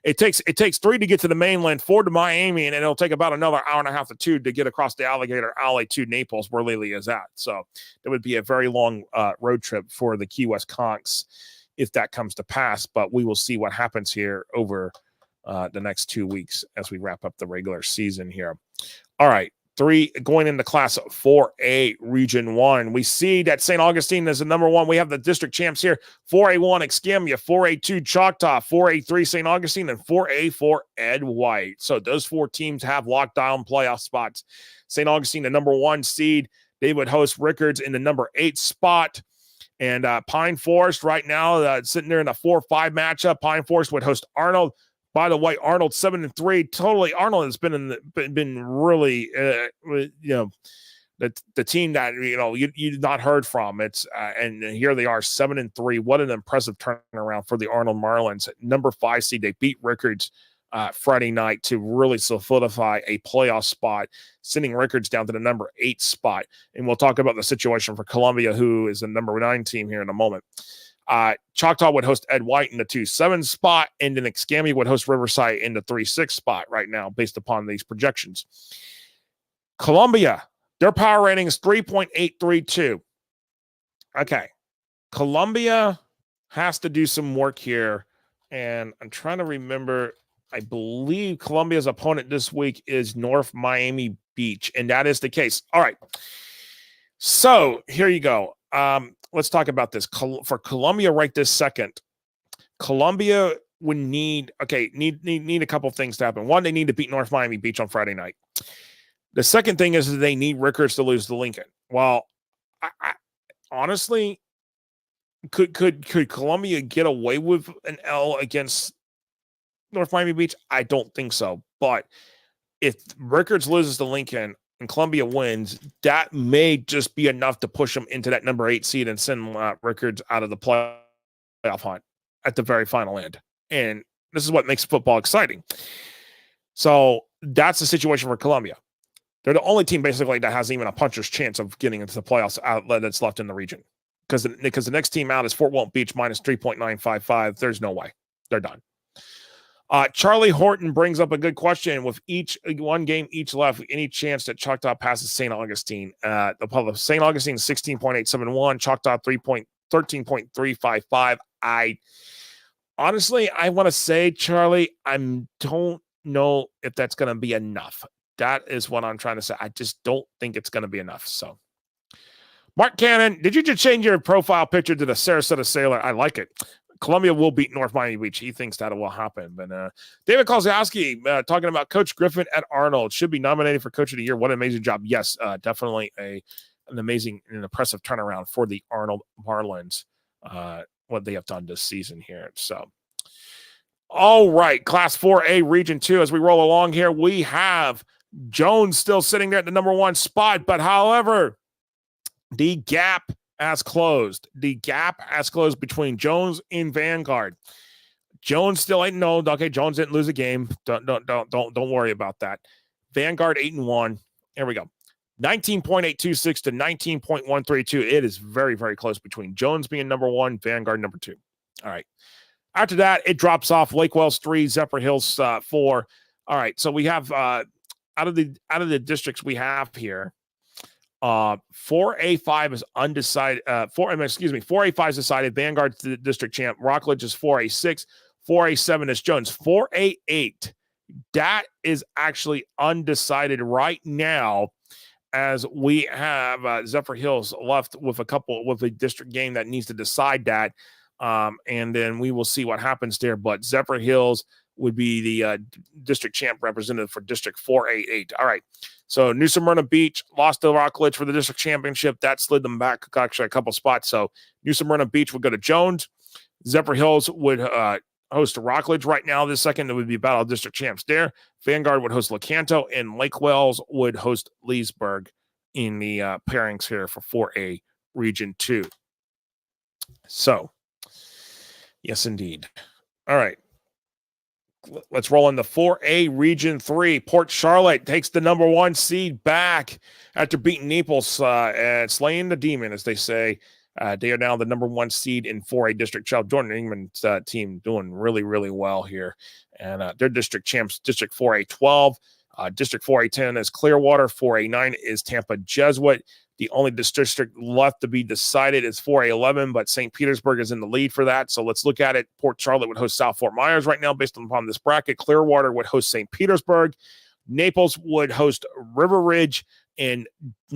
it takes 3 to get to the mainland, 4 to Miami, and it'll take about another hour and a half to 2 to get across the Alligator Alley to Naples, where Lely is at. So it would be a very long road trip for the Key West Conks if that comes to pass. But we will see what happens here over the next 2 weeks as we wrap up the regular season here. All right. 3 going into Class 4A Region 1. We see that St. Augustine is the number 1. We have the district champs here. 4A1 Escambia, 4A2 Choctaw, 4A3 St. Augustine, and 4A4 Ed White. So those 4 teams have locked down playoff spots. St. Augustine, the number 1 seed. They would host Rickards in the number 8 spot. And Pine Forest right now sitting there in a 4-5 matchup. Pine Forest would host Arnold. By the way, Arnold 7-3. Totally, Arnold has been really, the team that you've not heard from. It's and here they are 7-3. What an impressive turnaround for the Arnold Marlins. Number 5 seed. They beat Rickards Friday night to really solidify a playoff spot, sending Rickards down to the number 8 spot. And we'll talk about the situation for Columbia, who is the number 9 team here in a moment. Choctaw would host Ed White in the 2-7 spot, and then Escambia would host Riverside in the 3-6 spot right now, based upon these projections. Columbia, their power rating is 3.832. Okay. Columbia has to do some work here, and I'm trying to remember. I believe Columbia's opponent this week is North Miami Beach, and that is the case. All right. So here you go. Let's talk about this. For Columbia right this second, Columbia would need a couple of things to happen. One, they need to beat North Miami Beach on Friday night. The second thing is that they need Rickards to lose to Lincoln. Well, I honestly, could Columbia get away with an L against North Miami Beach? I don't think so. But if Rickards loses to Lincoln and Columbia wins, that may just be enough to push them into that number 8 seed and send Rickards out of the playoff hunt at the very final end. And this is what makes football exciting. So that's the situation for Columbia. They're the only team basically that has even a puncher's chance of getting into the playoffs outlet that's left in the region. Because the next team out is Fort Walton Beach minus 3.955. There's no way. They're done. Charlie Horton brings up a good question. With one game each left, any chance that Choctaw passes St. Augustine? The public St. Augustine 16.871, Choctaw 13.355. I honestly, I want to say, Charlie, I don't know if that's going to be enough. That is what I'm trying to say. I just don't think it's going to be enough. So, Mark Cannon, did you just change your profile picture to the Sarasota Sailor? I like it. Columbia will beat North Miami Beach. He thinks that will happen. But David Kozlowski talking about Coach Griffin at Arnold. Should be nominated for Coach of the Year. What an amazing job. Yes, definitely an amazing and impressive turnaround for the Arnold Marlins, what they have done this season here. So, all right, Class 4A Region 2. As we roll along here, we have Jones still sitting there at the number 1 spot. But however, the gap has closed. The gap has closed between Jones and Vanguard. Jones still 8-0. Okay, Jones didn't lose a game. Don't worry about that. Vanguard 8-1. Here we go. 19.826 to 19.132. It is very, very close between Jones being number 1, Vanguard number 2. All right. After that, it drops off. Lake Wells 3, Zephyr Hills 4. All right. So we have out of the districts we have here. 4A5 is undecided. 4A5 is decided. Vanguard's the district champ. Rockledge is 4A6. 4A7 is Jones. 4A8, that is actually undecided right now, as we have Zephyr Hills left with a district game that needs to decide that. And then we will see what happens there. But Zephyr Hills would be the district champ representative for District 4A8. All right. So New Smyrna Beach lost to Rockledge for the district championship. That slid them back actually a couple spots. So New Smyrna Beach would go to Jones. Zephyr Hills would host Rockledge right now. This second, it would be battle of district champs there. Vanguard would host Lecanto, and Lake Wells would host Leesburg in the pairings here for 4A Region 2. So, yes, indeed. All right. Let's roll into 4A Region 3. Port Charlotte takes the number 1 seed back after beating Naples and slaying the demon, as they say. They are now the number 1 seed in 4A district. Jordan Ingman's team doing really, really well here. And their district champs, District 4A 12. District 4A 10 is Clearwater. 4A 9 is Tampa Jesuit. The only district left to be decided is 4A 11, but St. Petersburg is in the lead for that. So let's look at it. Port Charlotte would host South Fort Myers right now based upon this bracket. Clearwater would host St. Petersburg. Naples would host River Ridge, and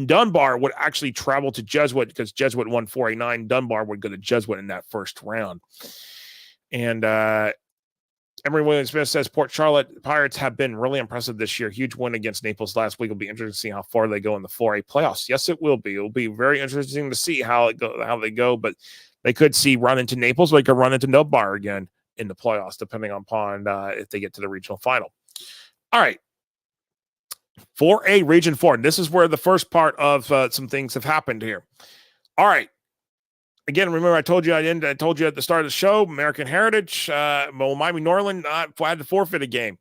Dunbar would actually travel to Jesuit because Jesuit won 4A 9. Dunbar would go to Jesuit in that first round. And Emery Williams-Smith says Port Charlotte Pirates have been really impressive this year. Huge win against Naples last week. It'll be interesting to see how far they go in the 4A playoffs. Yes, it will be. It'll be very interesting to see how they go, but they could run into Naples. They could run into Dunbar again in the playoffs, depending upon if they get to the regional final. All right. 4A Region 4. This is where the first part of some things have happened here. All right. Again, remember I told you at the start of the show, American Heritage, Miami Norland had to forfeit a game.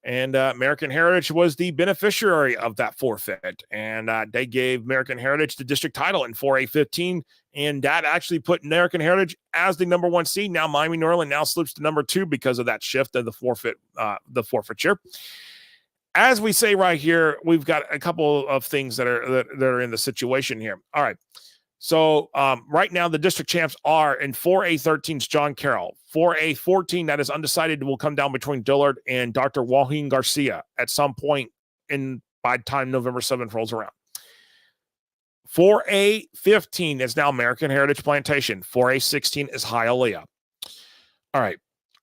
And American Heritage was the beneficiary of that forfeit. And they gave American Heritage the district title in 4A15. And that actually put American Heritage as the number 1 seed. Now Miami Norland now slips to number 2 because of that shift of the forfeiture. As we say right here, we've got a couple of things that are in the situation here. All right. So right now the district champs are in 4A13's John Carroll. 4A14, that is undecided, will come down between Dillard and Dr. Joaquin Garcia at some point by the time November 7th rolls around. 4A15 is now American Heritage Plantation. 4A16 is Hialeah. All right.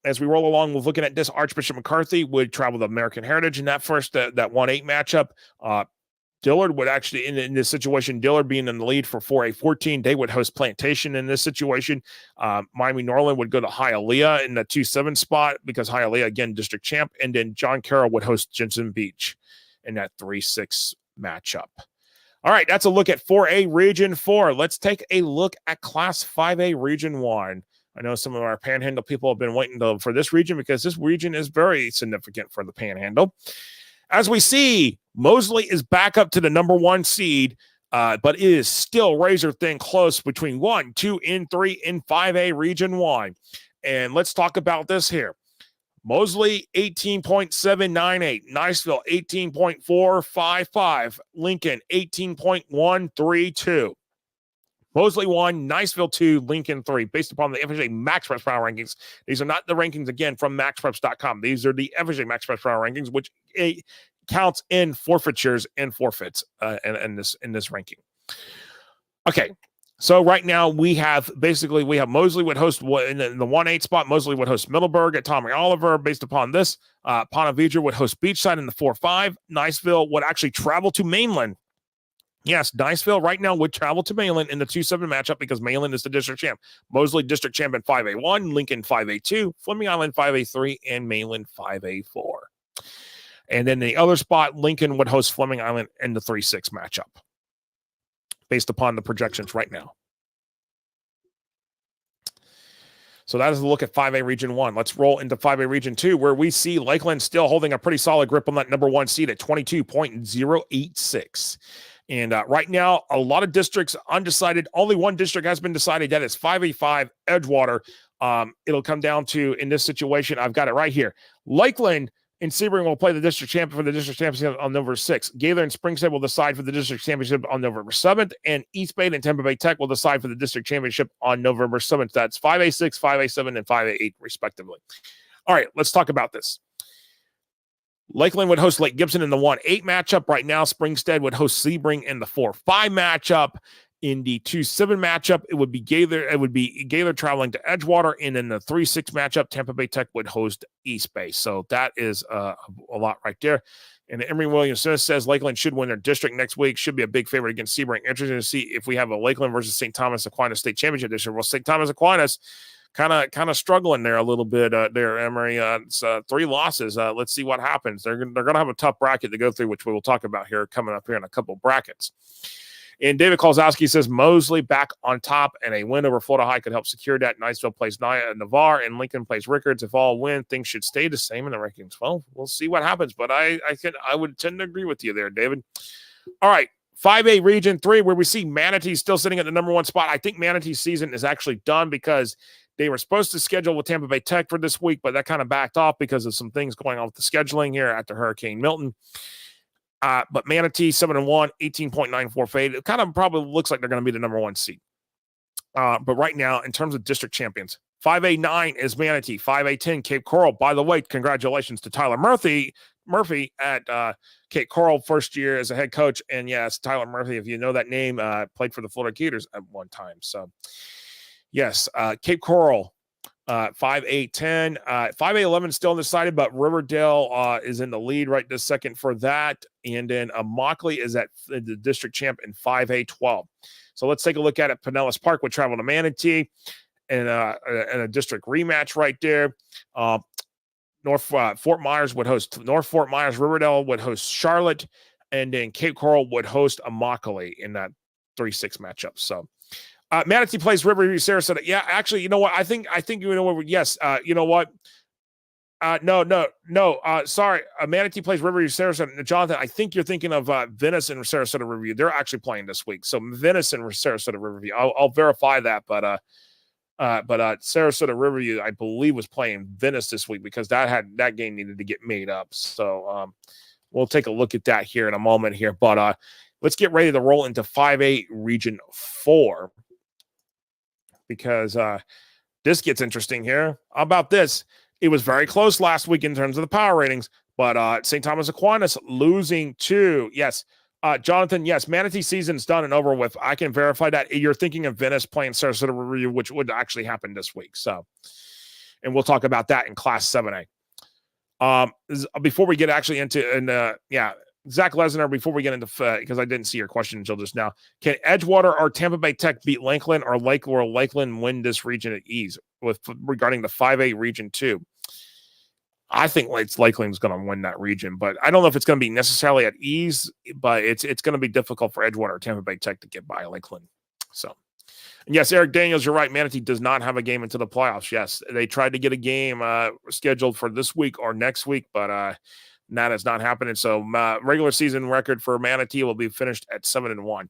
As we roll along, we're looking at this. Archbishop McCarthy would travel to American Heritage in that first, that 1-8 matchup. Dillard would actually, in this situation, Dillard being in the lead for 4A14, they would host Plantation in this situation. Miami Norland would go to Hialeah in the 2-7 spot because Hialeah, again, district champ. And then John Carroll would host Jensen Beach in that 3-6 matchup. All right, that's a look at 4A Region 4. Let's take a look at Class 5A Region 1. I know some of our Panhandle people have been waiting for this region because this region is very significant for the Panhandle. As we see, Mosley is back up to the number 1 seed, but it is still razor thin close between 1, 2, and 3 in 5A Region 1. And let's talk about this here. Mosley, 18.798. Niceville, 18.455. Lincoln, 18.132. Mosley 1, Niceville 2, Lincoln 3, based upon the FHSAA MaxPreps power rankings. These are not the rankings, again, from MaxPreps.com. These are the FHSAA MaxPreps power rankings, which counts in forfeitures and forfeits in this ranking. Okay, so right now we have Mosley would host in the 1-8 spot. Mosley would host Middleburg at Tommy Oliver. Based upon this, Ponte Vedra would host Beachside in the 4-5. Niceville would actually travel to Mainland. Yes, Niceville right now would travel to Mainland in the 2-7 matchup because Mainland is the district champ. Mosley district champ in 5A1, Lincoln 5A2, Fleming Island 5A3, and Mainland 5A4. And then the other spot, Lincoln would host Fleming Island in the 3-6 matchup based upon the projections right now. So that is a look at 5A Region 1. Let's roll into 5A Region 2, where we see Lakeland still holding a pretty solid grip on that number 1 seed at 22.086. And right now, a lot of districts undecided. Only one district has been decided. That is 5A5 Edgewater. It'll come down to, in this situation, I've got it right here. Lakeland and Sebring will play the district champion for the district championship on November 6th. Gaylor and Springstead will decide for the district championship on November 7th. And East Bay and Tampa Bay Tech will decide for the district championship on November 7th. That's 5A6, 5A7, and 5A8, respectively. All right, let's talk about this. Lakeland would host Lake Gibson in the 1-8 matchup. Right now, Springstead would host Sebring in the 4-5 matchup. In the 2-7 matchup, it would be Gaylor traveling to Edgewater, and in the 3-6 matchup, Tampa Bay Tech would host East Bay. So that is a lot right there. And Emory Williams says Lakeland should win their district next week. Should be a big favorite against Sebring. Interesting to see if we have a Lakeland versus St. Thomas Aquinas state championship this year. Well, St. Thomas Aquinas kind of struggling there a little bit there, Emory. It's 3 losses. Let's see what happens. They're going to have a tough bracket to go through, which we will talk about here coming up here in a couple brackets. And David Kolzowski says Mosley back on top, and a win over Florida High could help secure that. Niceville plays Navarre, and Lincoln plays Rickards. If all win, things should stay the same in the rankings. Well, we'll see what happens, but I would tend to agree with you there, David. All right, 5A Region 3, where we see Manatee still sitting at the number 1 spot. I think Manatee's season is actually done because they were supposed to schedule with Tampa Bay Tech for this week, but that kind of backed off because of some things going on with the scheduling here after Hurricane Milton. But Manatee, 7-1, 18.94 fade. It kind of probably looks like they're going to be the number 1 seed. But right now, in terms of district champions, 5A9 is Manatee, 5A10 Cape Coral. By the way, congratulations to Tyler Murphy at Cape Coral, first year as a head coach. And yes, Tyler Murphy, if you know that name, played for the Florida Gators at one time. So yes, Cape Coral. 5A10, 5A11 still undecided, but Riverdale is in the lead right this second for that. And then Immokalee is at the district champ in 5A12. So let's take a look at it. Pinellas Park would travel to Manatee and a district rematch right there. Fort Myers would host North Fort Myers. Riverdale would host Charlotte, and then Cape Coral would host Immokalee in that 3-6 matchup. So Manatee plays Riverview, Sarasota. Yeah, actually, you know what? I think you know what? Yes, you know what? No. Sorry, Manatee plays Riverview, Sarasota. Jonathan, I think you're thinking of Venice and Sarasota Riverview. They're actually playing this week. So Venice and Sarasota Riverview. I'll verify that, but Sarasota Riverview, I believe, was playing Venice this week because that game needed to get made up. So we'll take a look at that here in a moment here. But let's get ready to roll into 5A Region 4. Because this gets interesting here. How about this? It was very close last week in terms of the power ratings, but St. Thomas Aquinas losing to, yes, Jonathan, yes, Manatee season's done and over with. I can verify that. You're thinking of Venice playing Sarasota Riverview, which would actually happen this week. So, and we'll talk about that in Class 7A. Before we get actually into, Zach Lesnar, before we get into, because I didn't see your question until just now, can Edgewater or Tampa Bay Tech beat Lakeland, or Lakeland win this region at ease regarding the 5A Region 2? I think Lakeland's going to win that region, but I don't know if it's going to be necessarily at ease, but it's going to be difficult for Edgewater or Tampa Bay Tech to get by Lakeland. So, and yes, Eric Daniels, you're right. Manatee does not have a game into the playoffs. Yes, they tried to get a game scheduled for this week or next week, but and that is not happening. So regular season record for Manatee will be finished at 7-1.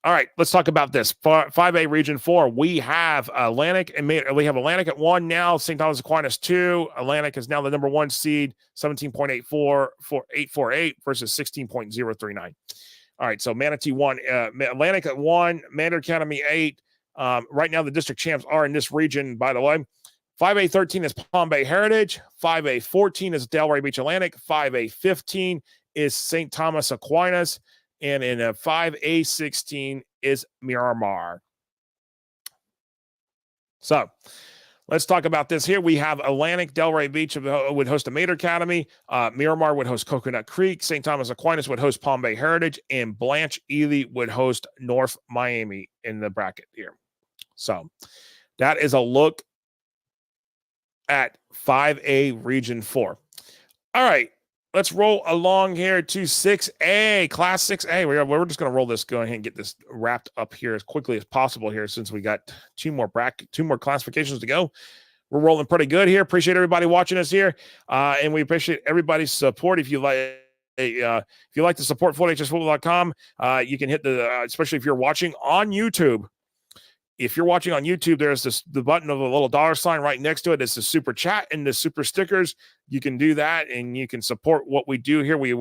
All right, let's talk about this. 5A Region 4, we have Atlantic, and we have Atlantic at 1 now, St. Thomas Aquinas 2. Atlantic is now the number 1 seed, 17.848 versus 16.039. All right, so Manatee 1, Atlantic at 1, Mandarin Academy 8. Right now, the district champs are in this region, by the way. 5A 13 is Palm Bay Heritage. 5A 14 is Delray Beach Atlantic. 5A 15 is St. Thomas Aquinas. And in a 5A 16 is Miramar. So let's talk about this here. We have Atlantic, Delray Beach would host a Mater Academy. Miramar would host Coconut Creek. St. Thomas Aquinas would host Palm Bay Heritage. And Blanche Ely would host North Miami in the bracket here. So that is a look at 5A Region 4. All right. Let's roll along here to 6A, Class 6A. We're just going to roll this, go ahead and get this wrapped up here as quickly as possible here since we got two more classifications to go. We're rolling pretty good here. Appreciate everybody watching us here, and we appreciate everybody's support. If you like to support FloatHSFootball.com, you can hit the, especially if you're watching on YouTube. If you're watching on YouTube, there's the button of a little $sign right next to it. It's the super chat and the super stickers. You can do that, and you can support what we do here. We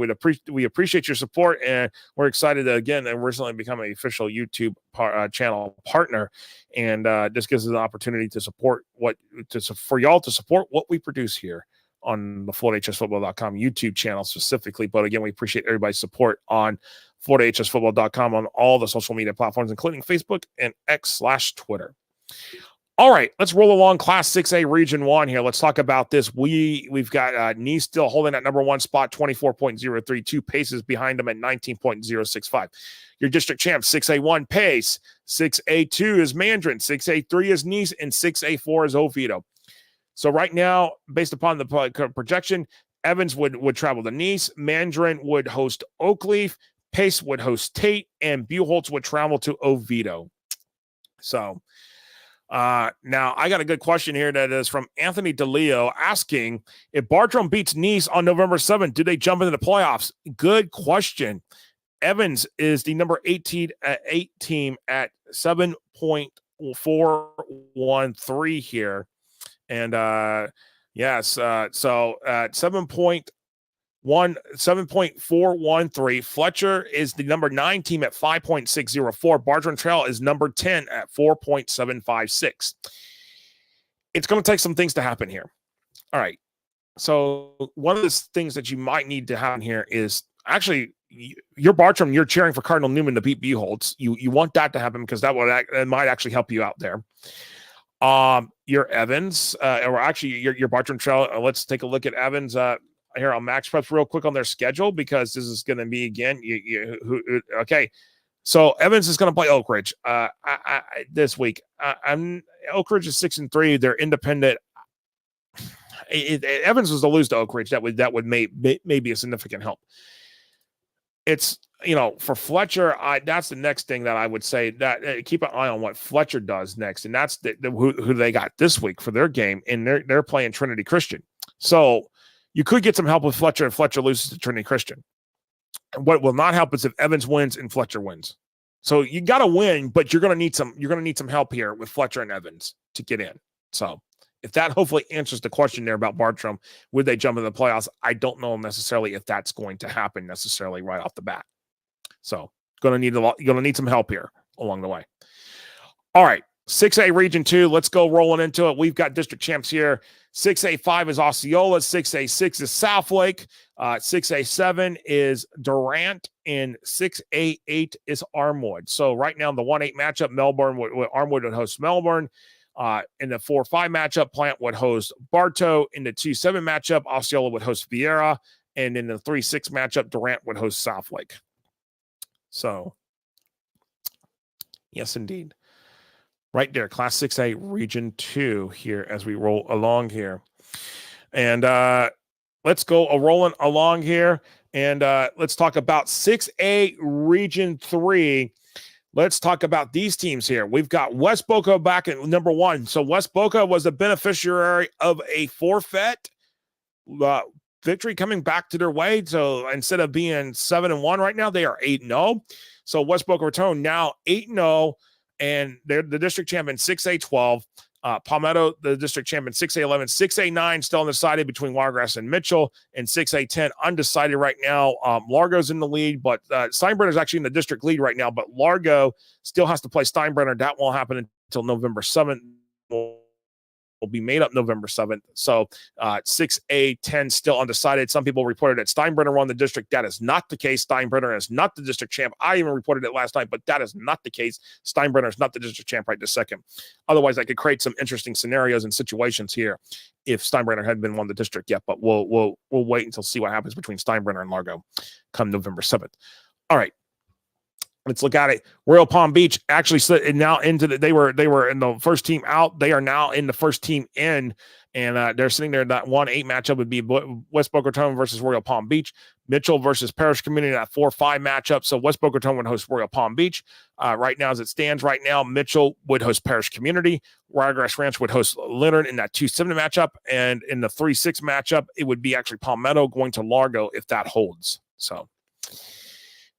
appreciate your support, and we're excited to again and recently become an official YouTube channel partner. And this gives us an opportunity to support for y'all to support what we produce here on the FloatHSFootball.com YouTube channel specifically. But again, we appreciate everybody's support on FloatHSFootball.com on all the social media platforms, including Facebook and X/Twitter. All right, let's roll along Class 6A Region 1 here. Let's talk about this. We've got Nice still holding that number 1 spot, 24.032 paces behind them at 19.065. Your district champs, 6A1 Pace, 6A2 is Mandarin, 6A3 is Nice, and 6A4 is Oviedo. So right now, based upon the projection, Evans would travel to Nice, Mandarin would host Oakleaf, Pace would host Tate, and Buchholz would travel to Oviedo. So now I got a good question here that is from Anthony DeLeo asking, if Bartram beats Nice on November 7th, do they jump into the playoffs? Good question. Evans is the number 8 team at 7.413 here. And yes, so at 7.413. Fletcher is the number 9 team at 5.604. Bartram Trail is number 10 at 4.756. It's going to take some things to happen here. All right. So one of the things that you might need to happen here is actually your Bartram, you're cheering for Cardinal Newman to beat Buchholz. You want that to happen because that might actually help you out there. Your Evans, or actually your Bartram Trail. Let's take a look at Evans here on MaxPreps real quick on their schedule because this is going to be again. Okay, so Evans is going to play Oak Ridge this week. Oak Ridge is 6-3. They're independent. Evans was to lose to Oak Ridge. That would maybe a significant help. It's for Fletcher, that's the next thing that I would say that keep an eye on what Fletcher does next, and that's who they got this week for their game, and they're playing Trinity Christian. So you could get some help with Fletcher, and Fletcher loses to Trinity Christian. And what will not help is if Evans wins and Fletcher wins. So you got to win, but you're going to need some help here with Fletcher and Evans to get in. So if that hopefully answers the question there about Bartram, would they jump in the playoffs? I don't know necessarily if that's going to happen necessarily right off the bat. So you're going to need some help here along the way. All right, 6A Region 2. Let's go rolling into it. We've got district champs here. 6A5 is Osceola. 6A6 is Southlake. 6A7 is Durant. And 6A8 is Armwood. So right now in the 1-8 matchup, Armwood would host Melbourne. In the 4-5 matchup, Plant would host Bartow. In the 2-7 matchup, Osceola would host Vieira. And in the 3-6 matchup, Durant would host Southlake. So, yes, indeed. Right there, Class 6A Region 2 here as we roll along here. And let's go rolling along here. And let's talk about 6A Region 3. Let's talk about these teams here. We've got West Boca back at number 1. So West Boca was a beneficiary of a forfeit victory coming back to their way. So instead of being 7-1 right now, they are 8-0. So West Boca Raton now 8-0, and they're the district champion 6A12. Palmetto, the district champion, 6A11, 6A9 still undecided between Wiregrass and Mitchell, and 6A10 undecided right now. Largo's in the lead, but Steinbrenner's actually in the district lead right now, but Largo still has to play Steinbrenner. That won't happen until November 7th. Will be made up November 7th. So 6A10 still undecided. Some people reported that Steinbrenner won the district. That is not the case. Steinbrenner is not the district champ. I even reported it last night, but that is not the case. Steinbrenner is not the district champ right this second. Otherwise, I could create some interesting scenarios and situations here if Steinbrenner had been won the district yet. But we'll wait until see what happens between Steinbrenner and Largo come November 7th. All right. Let's look at it. Royal Palm Beach actually now into they were in the first team out. They are now in the first team in, and they're sitting there. That 1-8 matchup would be West Boca Raton versus Royal Palm Beach. Mitchell versus Parish Community, that 4-5 matchup. So West Boca Raton would host Royal Palm Beach. Right now, as it stands right now, Mitchell would host Parish Community. Wiregrass Ranch would host Leonard in that 2-7 matchup. And in the 3-6 matchup, it would be actually Palmetto going to Largo if that holds. So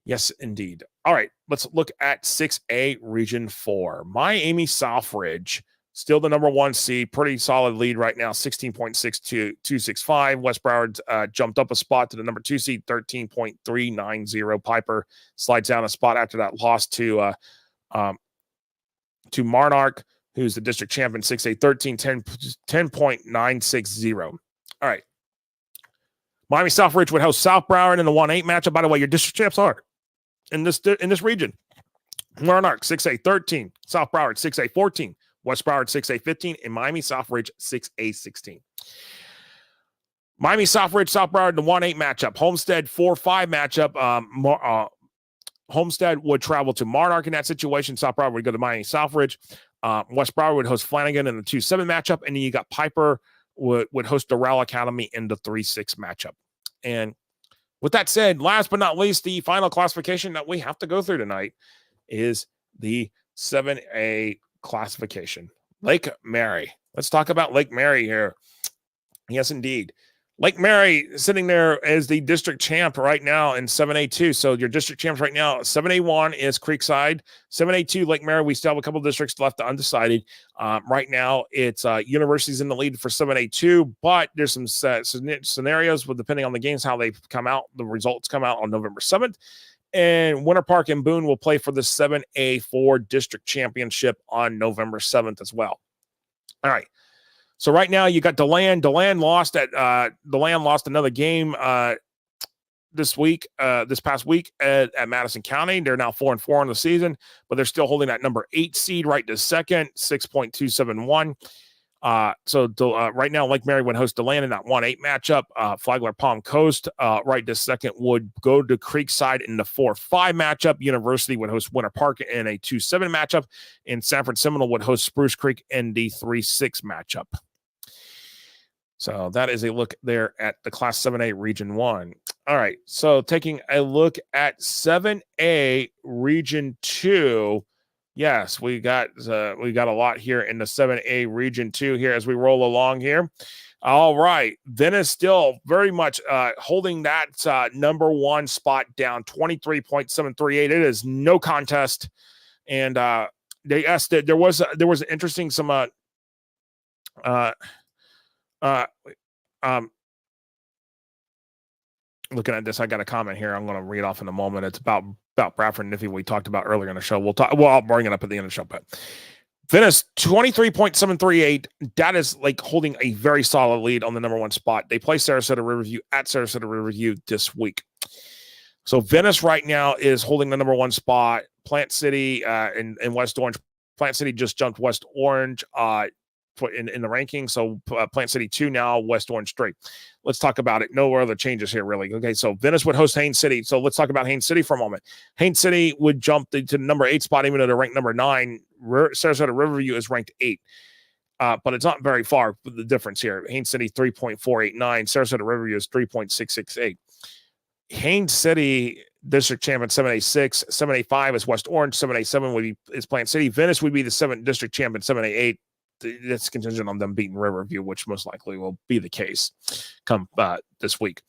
yes, indeed. All right, let's look at 6A Region 4. Miami Southridge, still the number 1 seed, pretty solid lead right now, 16.6265. West Broward jumped up a spot to the number 2 seed, 13.390. Piper slides down a spot after that loss to Monarch, who's the district champion, 6A 10.960. All right. Miami Southridge would host South Broward in the 1-8 matchup. By the way, your district champs are in this region. Monarch 6A 13, South Broward 6A 14, West Broward 6A 15, and Miami Southridge 6A 16. Miami Southridge, South Broward, the 1-8 matchup. Homestead 4-5 matchup. Homestead would travel to Monarch in that situation. South Broward would go to Miami Southridge. West Broward would host Flanagan in the 2-7 matchup, and then you got Piper would host Doral Academy in the 3-6 matchup. And with that said, last but not least, the final classification that we have to go through tonight is the 7A classification. Lake Mary. Let's talk about Lake Mary here. Yes, indeed. Lake Mary sitting there as the district champ right now in 7A2. So your district champs right now, 7A1 is Creekside. 7A2, Lake Mary, we still have a couple of districts left undecided. Right now, it's University's in the lead for 7A2, but there's some scenarios depending on the games, how they come out. The results come out on November 7th. And Winter Park and Boone will play for the 7A4 district championship on November 7th as well. All right. So right now you got DeLand. DeLand lost another game this past week at Madison County. They're now 4-4 in the season, but they're still holding that number 8 seed right this second, 6.271. So right now Lake Mary would host DeLand in that 1-8 matchup. Flagler Palm Coast right this second would go to Creekside in the 4-5 matchup. University would host Winter Park in a 2-7 matchup, and Sanford Seminole would host Spruce Creek in the 3-6 matchup. So that is a look there at the Class 7A Region 1. All right, so taking a look at 7A Region 2. Yes, we got a lot here in the 7A Region 2 here as we roll along here. All right, Venice still very much holding that number 1 spot down, 23.738. It is no contest, and they asked that there was an interesting looking at this, I got a comment here. I'm going to read off in a moment. It's about Bradford and Niffy we talked about earlier in the show. I'll bring it up at the end of the show. But Venice 23.738. That is like holding a very solid lead on the number 1 spot. They play Sarasota Riverview at Sarasota Riverview this week. So Venice right now is holding the number 1 spot. Plant City in West Orange. Plant City just jumped West Orange in the ranking. So Plant City 2 now, West Orange 3. Let's talk about it. No other changes here, really. Okay, so Venice would host Haines City. So let's talk about Haines City for a moment. Haines City would jump to the number 8 spot, even though they're ranked number 9. Sarasota Riverview is ranked 8. But it's not very far, the difference here. Haines City 3.489. Sarasota Riverview is 3.668. Haines City district champion 7A6. 7A5 is West Orange. 7A7 is Plant City. Venice would be the 7th district champion 7A8. that's contingent on them beating Riverview, which most likely will be the case come this week.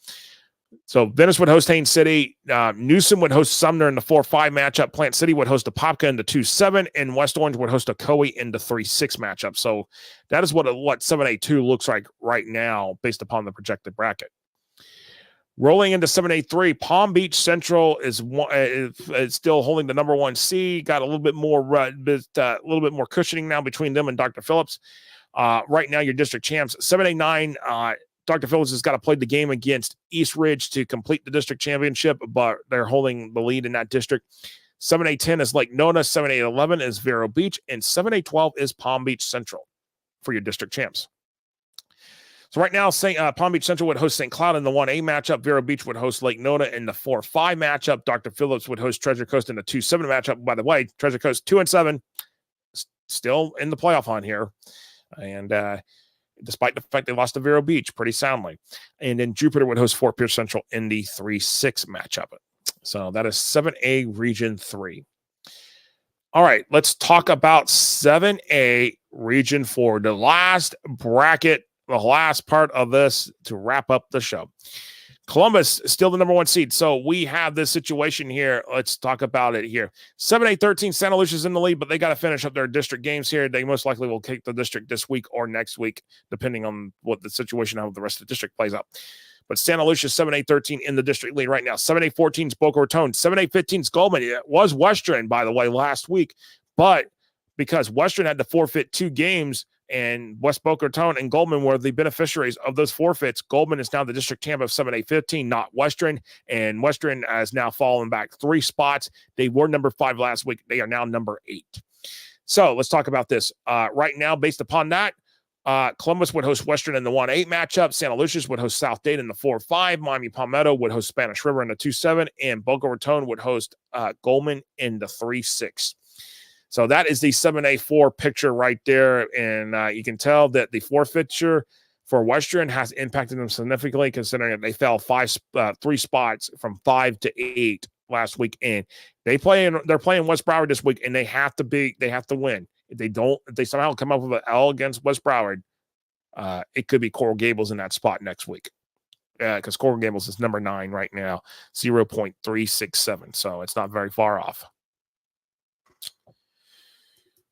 So Venice would host Haines City. Newsom would host Sumner in the 4-5 matchup. Plant City would host Apopka in the 2-7, and West Orange would host Ocoee in the 3-6 matchup. So that is what 7A2 looks like right now based upon the projected bracket. Rolling into 7A3, Palm Beach Central is still holding the number 1 seed. Got a little bit more cushioning now between them and Dr. Phillips. Right now, your district champs. 7A9, Dr. Phillips has got to play the game against East Ridge to complete the district championship, but they're holding the lead in that district. 7A10 is Lake Nona. 7A11 is Vero Beach, and 7A12 is Palm Beach Central for your district champs. So right now, Palm Beach Central would host St. Cloud in the 1A matchup. Vero Beach would host Lake Nona in the 4-5 matchup. Dr. Phillips would host Treasure Coast in the 2-7 matchup. By the way, Treasure Coast 2-7, still in the playoff hunt here. And despite the fact they lost to Vero Beach pretty soundly. And then Jupiter would host Fort Pierce Central in the 3-6 matchup. So that is 7A Region 3. All right, let's talk about 7A Region 4, the last bracket, the last part of this to wrap up the show. Columbus still the number 1 seed. So we have this situation here. Let's talk about it here. 7A13, Santa Lucia's in the lead, but they got to finish up their district games here. They most likely will kick the district this week or next week, depending on what the situation, how the rest of the district plays out. But Santa Lucia 7A13 in the district lead right now. 7A14 is Boca Raton. 7A15 is Goldman. It was Western, by the way, last week. But because Western had to forfeit 2 games, and West Boca Raton and Goldman were the beneficiaries of those forfeits. Goldman is now the district champ of 7A15, not Western, and Western has now fallen back 3 spots. They were number 5 last week. They are now number 8. So let's talk about this. Right now, based upon that, Columbus would host Western in the 1-8 matchup. Santa Lucia's would host South Dade in the 4-5. Miami Palmetto would host Spanish River in the 2-7, and Boca Raton would host Goldman in the 3-6. So that is the 7A4 picture right there. And you can tell that the forfeiture for Western has impacted them significantly, considering that they fell 3 spots from 5 to 8 last week. And they're playing West Broward this week, and they have to win. If they somehow come up with an L against West Broward, it could be Coral Gables in that spot next week. Because Coral Gables is number 9 right now, 0.367. So it's not very far off.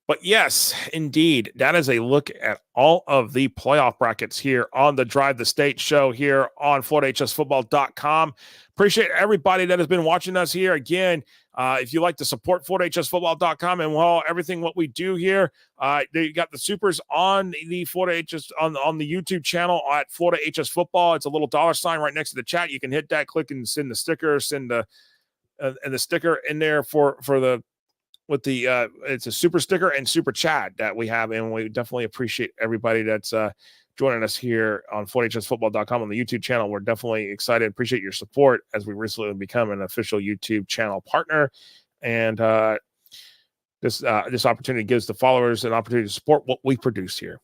But yes, indeed, that is a look at all of the playoff brackets here on the Drive the State show here on FortHSFootball.com. Appreciate everybody that has been watching us here. Again, if you like to support FortHSFootball.com and everything what we do here, you got the supers on the Florida HS on the YouTube channel at Florida HS Football. It's a little $ right next to the chat. You can hit that, click, and send the sticker, and the sticker in there for the. With the it's a super sticker and super chat that we have, and we definitely appreciate everybody that's joining us here on FortHSFootball.com on the YouTube channel. We're definitely excited, appreciate your support as we recently become an official YouTube channel partner, and this opportunity gives the followers an opportunity to support what we produce here.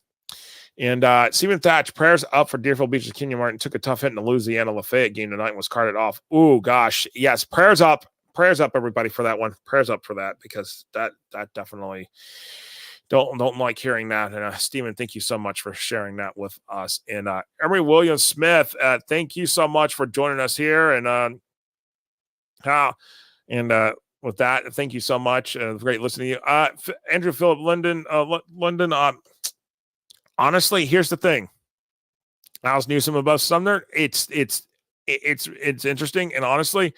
And Stephen Thatch, prayers up for Deerfield Beach's Kenyon Martin. Took a tough hit in the Louisiana Lafayette game tonight and was carted off. Ooh, gosh, yes, prayers up. Prayers up, everybody, for that one. Prayers up for that, because that definitely don't like hearing that. And Stephen, thank you so much for sharing that with us. And Emery Williams Smith, thank you so much for joining us here. And with that, thank you so much. Great listening to you, Andrew Philip Linden. Honestly, here's the thing. Alice Newsom above Sumner. It's interesting, and honestly,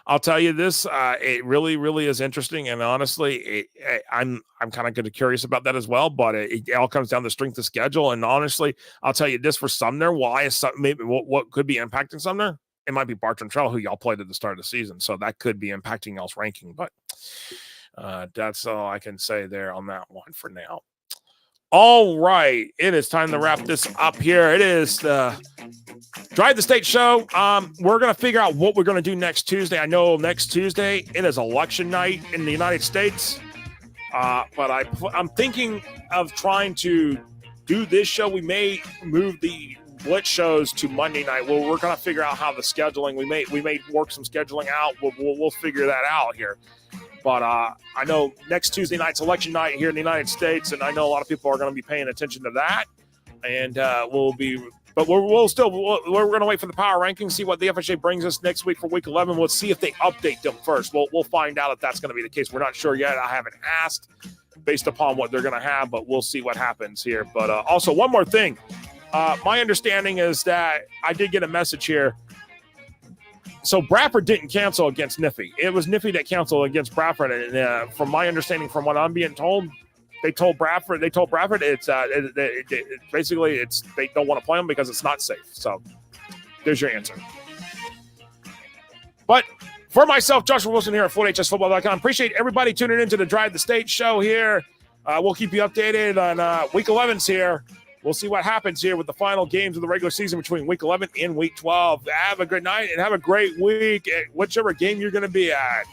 I'll tell you this, it really, really is interesting. And honestly, I'm kind of curious about that as well, but it all comes down to strength of schedule. And honestly, I'll tell you this for Sumner, why is maybe what could be impacting Sumner? It might be Bartram Trail, who y'all played at the start of the season. So that could be impacting y'all's ranking, but that's all I can say there on that one for now. All right, it is time to wrap this up here. It is the Drive the State show. We're going to figure out what we're going to do next Tuesday. I know next Tuesday, it is election night in the United States. But I'm thinking of trying to do this show. We may move the Blitz shows to Monday night. Well, we're going to figure out how the scheduling, we may work some scheduling out. We'll figure that out here. But I know next Tuesday night's election night here in the United States, and I know a lot of people are going to be paying attention to that. And we're going to wait for the power rankings, see what the FHA brings us next week for Week 11. We'll see if they update them first. We'll find out if that's going to be the case. We're not sure yet. I haven't asked based upon what they're going to have, but we'll see what happens here. But also, one more thing. My understanding is that I did get a message here. So Bradford didn't cancel against Niffy. It was Niffy that canceled against Bradford. And from my understanding, from what I'm being told, they told Bradford it's basically they don't want to play them because it's not safe. So there's your answer. But for myself, Joshua Wilson here at FloydHSFootball.com. Appreciate everybody tuning into the Drive the State show here. We'll keep you updated on Week 11's here. We'll see what happens here with the final games of the regular season between Week 11 and Week 12. Have a good night and have a great week at whichever game you're going to be at.